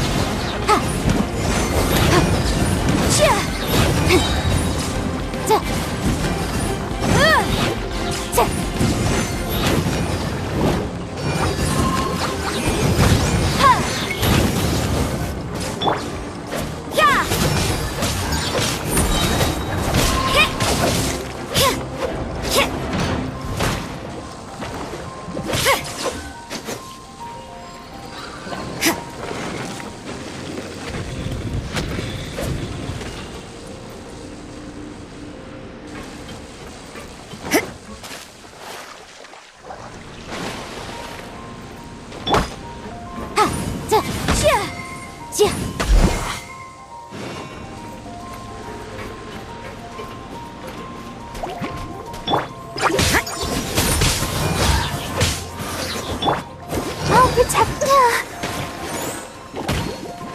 I'll protect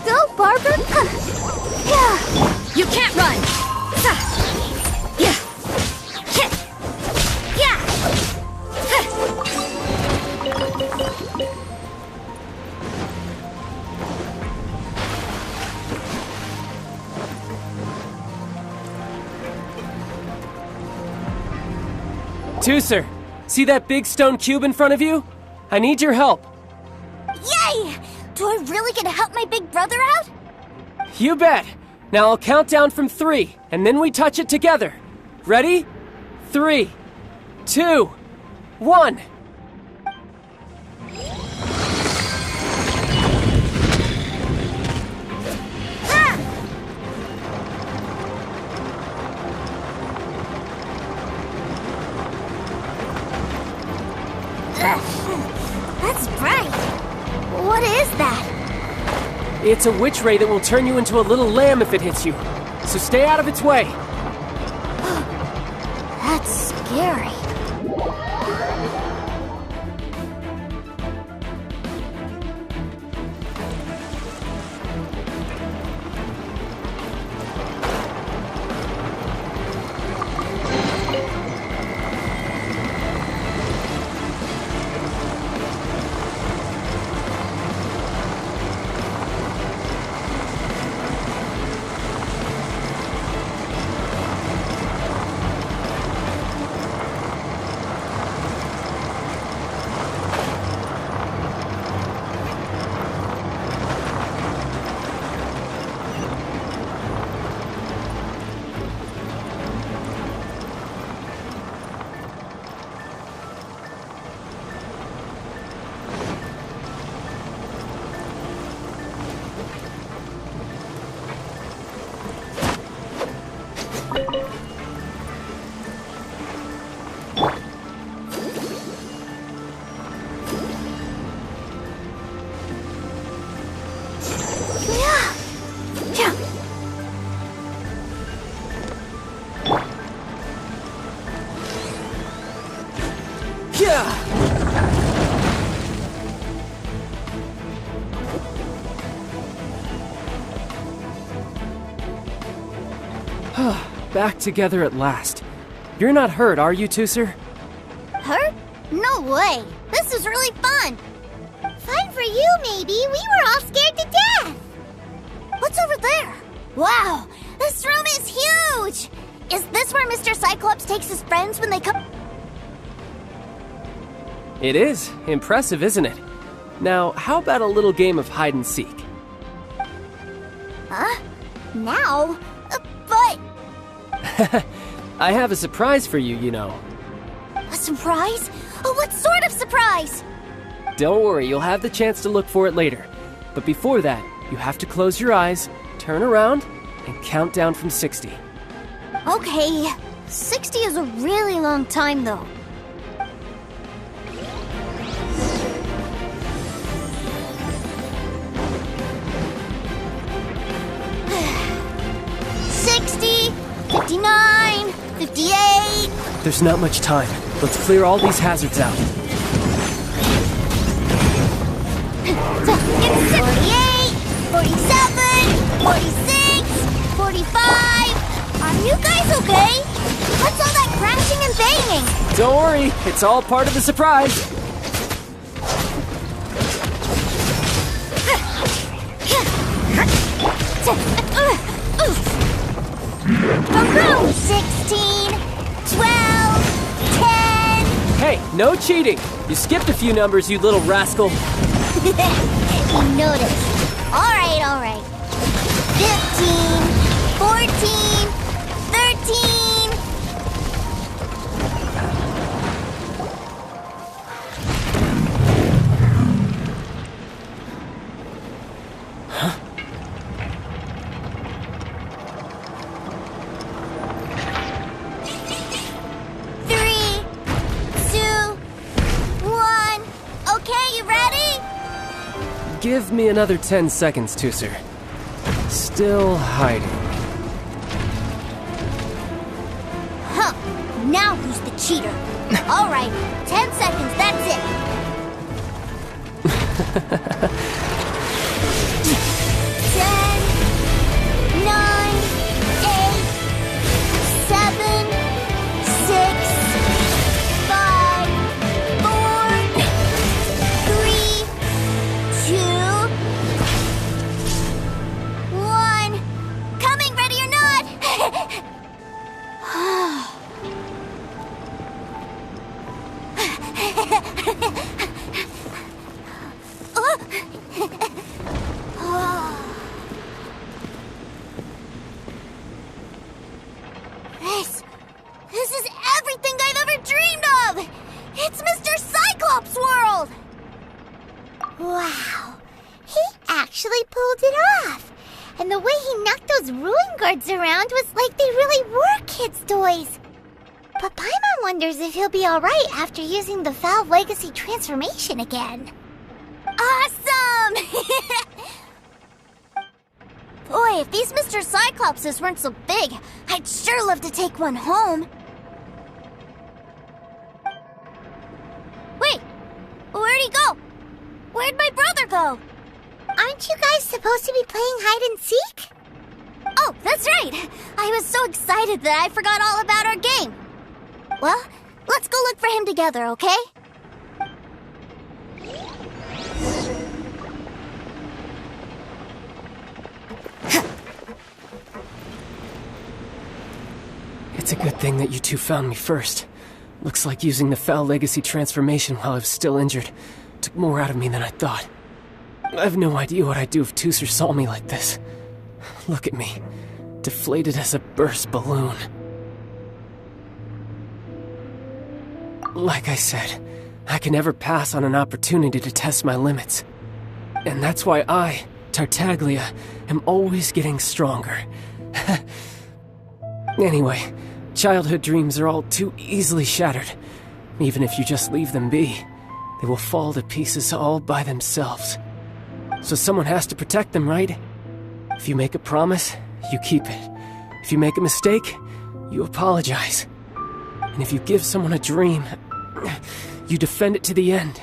Go, Barbara! You can't run! Tooser, see that big stone cube in front of you? I need your help. Yay! Do I really get to help my big brother out? You bet. Now I'll count down from 3, and then we touch it together. Ready? 3, 2, 1. That's bright. What is that? It's a witch ray that will turn you into a little lamb if it hits you. So stay out of its way. That's scary. Back together at last. You're not hurt, are you, Tooser? Hurt? No way. This is really fun. Fun for you, maybe. We were all scared to death. What's over there? Wow, this room is huge. Is this where Mr. Cyclops takes his friends when they come? It is. Impressive, isn't it? Now, how about a little game of hide and seek? Huh? Now? But... I have a surprise for you, you know. A surprise? Oh, what sort of surprise? Don't worry, you'll have the chance to look for it later. But before that, you have to close your eyes, turn around, and count down from 60. Okay, 60 is a really long time, though. $59, $58. There's not much time. Let's clear all these hazards out. It's 48, 47, 46, 45. Are you guys okay? What's all that crashing and banging? Don't worry, it's all part of the surprise. Oh, 16, 12, 10. Hey, no cheating. You skipped a few numbers, you little rascal. You noticed. All right. 15, 14, 13. Huh? Give me another 10 seconds, Tooser. Still hiding. Huh. Now who's the cheater? All right, 10 seconds, that's it. 10, 9, 8, 7, 6, 5, 4, 3, 2, 1. Coming, ready or not? This is everything I've ever dreamed of! It's Mr. Cyclops' world! Wow, he actually pulled it off. And the way he knocked those ruin guards around was like they really were kids' toys. But Paimon wonders if he'll be alright after using the Valve Legacy transformation again. Awesome! Boy, if these Mr. Cyclopses weren't so big, I'd sure love to take one home. Wait, where'd he go? Where'd my brother go? Aren't you guys supposed to be playing hide and seek? Oh, that's right! I was so excited that I forgot all about our game. Well, let's go look for him together, okay? It's a good thing that you two found me first. Looks like using the Foul Legacy transformation while I was still injured took more out of me than I thought. I have no idea what I'd do if Tooser saw me like this. Look at me, deflated as a burst balloon. Like I said, I can never pass on an opportunity to test my limits. And that's why I, Tartaglia, am always getting stronger. Anyway, childhood dreams are all too easily shattered. Even if you just leave them be, they will fall to pieces all by themselves. So someone has to protect them, right? If you make a promise, you keep it. If you make a mistake, you apologize. And if you give someone a dream, you defend it to the end.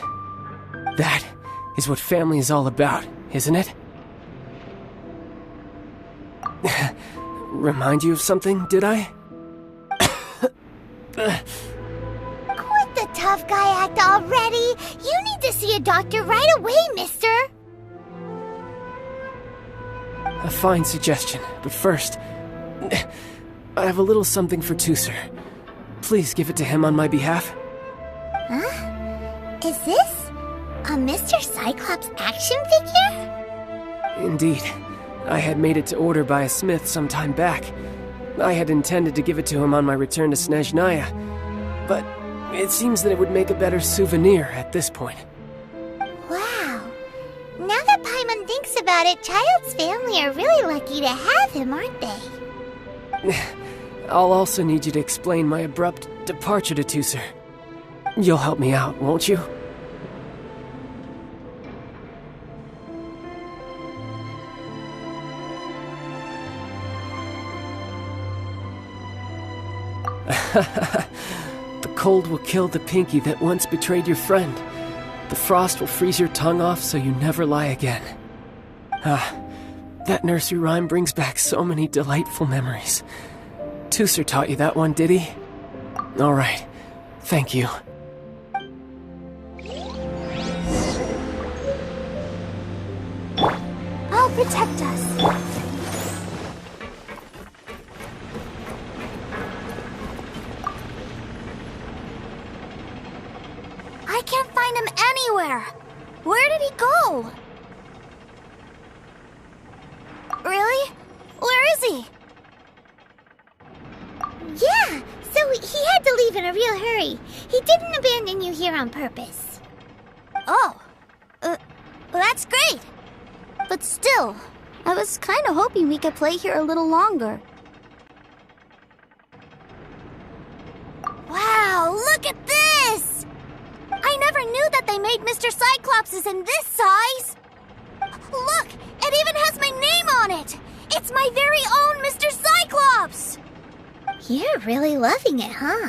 That is what family is all about, isn't it? Remind you of something, did I? Quit the tough guy act already! You need to see a doctor right away, mister! A fine suggestion, but first, I have a little something for Tooser. Please give it to him on my behalf. Huh? Is this a Mr. Cyclops action figure? Indeed. I had made it to order by a smith some time back. I had intended to give it to him on my return to Snezhnaya, but it seems that it would make a better souvenir at this point. Wow. Now that Paimon thinks about it, Child's family are really lucky to have him, aren't they? I'll also need you to explain my abrupt departure to Tooser. You'll help me out, won't you? The cold will kill the pinky that once betrayed your friend. The frost will freeze your tongue off so you never lie again. That nursery rhyme brings back so many delightful memories. Tooser taught you that one, did he? All right. Thank you. I'll protect us. I can't find him anywhere. Where did he go? Really? Where is he? Yeah, so he had to leave in a real hurry. He didn't abandon you here on purpose. Oh, that's great. But still, I was kind of hoping we could play here a little longer. Wow, look at this! I never knew that they made Mr. Cyclopses in this size. Look, it even has my name on it. It's my very own Mr. Cyclops. You're really loving it, huh?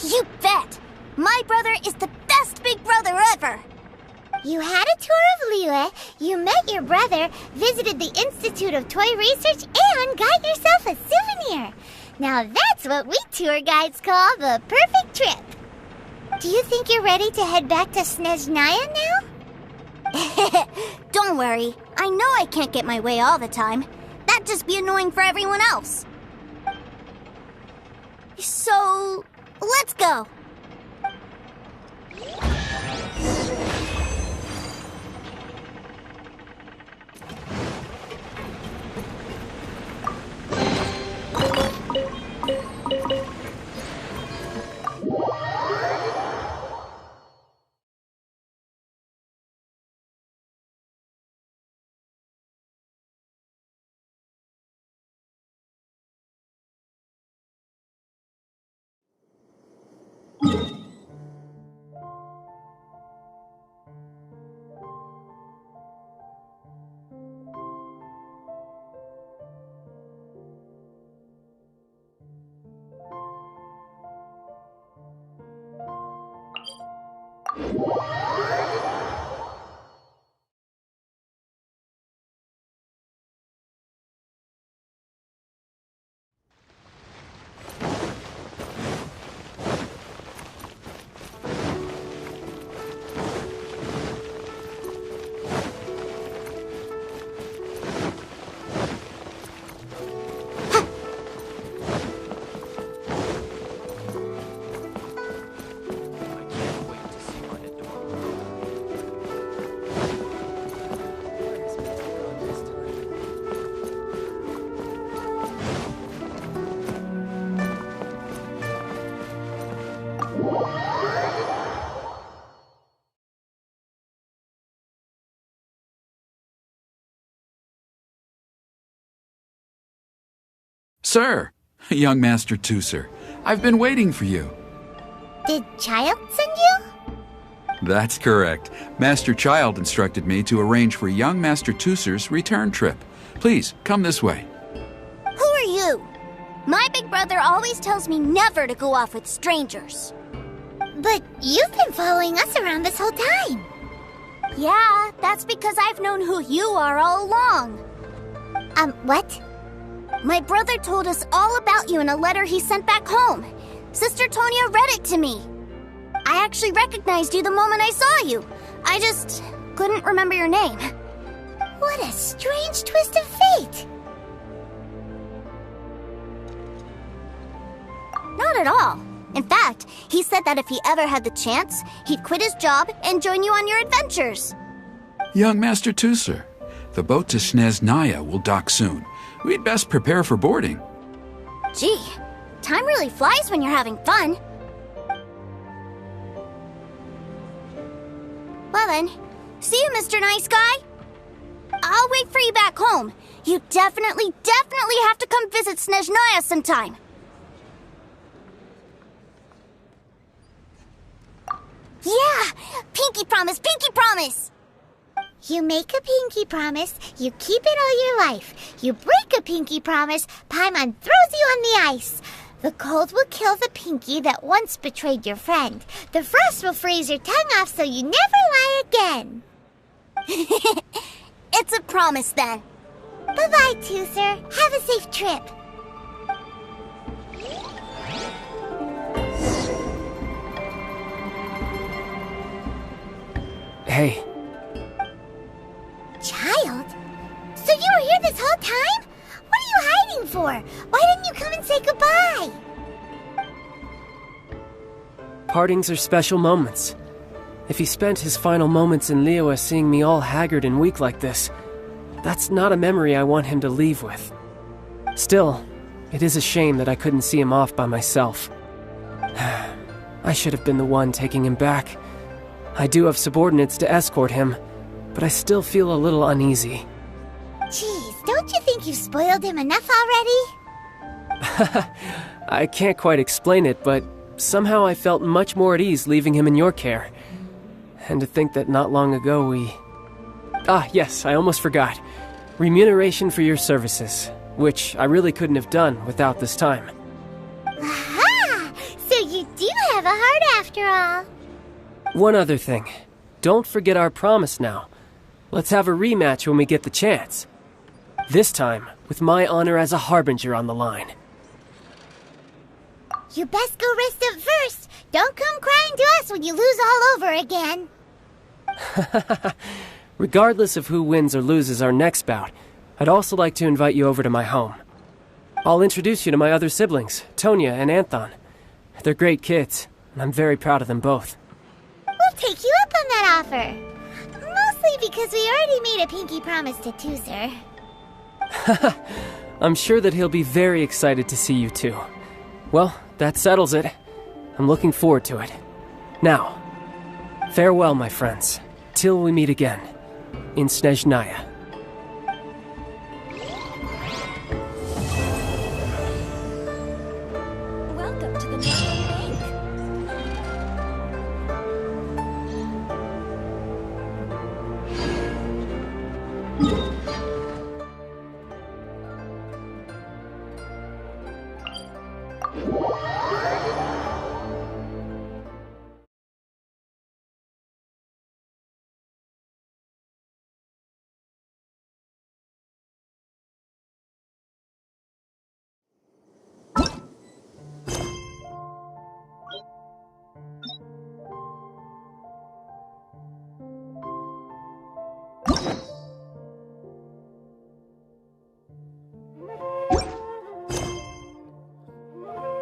You bet! My brother is the best big brother ever! You had a tour of Liyue, you met your brother, visited the Institute of Toy Research, and got yourself a souvenir! Now that's what we tour guides call the perfect trip! Do you think you're ready to head back to Snezhnaya now? Don't worry, I know I can't get my way all the time. That'd just be annoying for everyone else. So, let's go. Sir, young Master Tooser, I've been waiting for you. Did Child send you? That's correct. Master Child instructed me to arrange for young Master Tooser's return trip. Please, come this way. Who are you? My big brother always tells me never to go off with strangers. But you've been following us around this whole time. Yeah, that's because I've known who you are all along. What? My brother told us all about you in a letter he sent back home. Sister Tonya read it to me. I actually recognized you the moment I saw you. I just couldn't remember your name. What a strange twist of fate. Not at all. In fact, he said that if he ever had the chance, he'd quit his job and join you on your adventures. Young Master Tooser, the boat to Snezhnaya will dock soon. We'd best prepare for boarding. Gee, time really flies when you're having fun. Well then, see you, Mr. Nice Guy. I'll wait for you back home. You definitely have to come visit Snezhnaya sometime. Yeah! Pinky promise, pinky promise! You make a pinky promise, you keep it all your life. You break a pinky promise, Paimon throws you on the ice. The cold will kill the pinky that once betrayed your friend. The frost will freeze your tongue off so you never lie again. It's a promise then. Bye-bye, Tooser. Have a safe trip. Hey. Child? So you were here this whole time? What are you hiding for? Why didn't you come and say goodbye? Partings are special moments. If he spent his final moments in Liyue seeing me all haggard and weak like this, that's not a memory I want him to leave with. Still, it is a shame that I couldn't see him off by myself. I should have been the one taking him back. I do have subordinates to escort him, but I still feel a little uneasy. Jeez, don't you think you've spoiled him enough already? I can't quite explain it, but somehow I felt much more at ease leaving him in your care. And to think that not long ago we... Ah, yes, I almost forgot. Remuneration for your services, which I really couldn't have done without this time. Aha! So you do have a heart after all. One other thing. Don't forget our promise now. Let's have a rematch when we get the chance. This time, with my honor as a harbinger on the line. You best go rest up first. Don't come crying to us when you lose all over again. Regardless of who wins or loses our next bout, I'd also like to invite you over to my home. I'll introduce you to my other siblings, Tonya and Anthon. They're great kids, and I'm very proud of them both. We'll take you up on that offer. Mostly because we already made a pinky promise to Tooser. I'm sure that he'll be very excited to see you too. Well, that settles it. I'm looking forward to it. Now, farewell, my friends, till we meet again in Snezhnaya.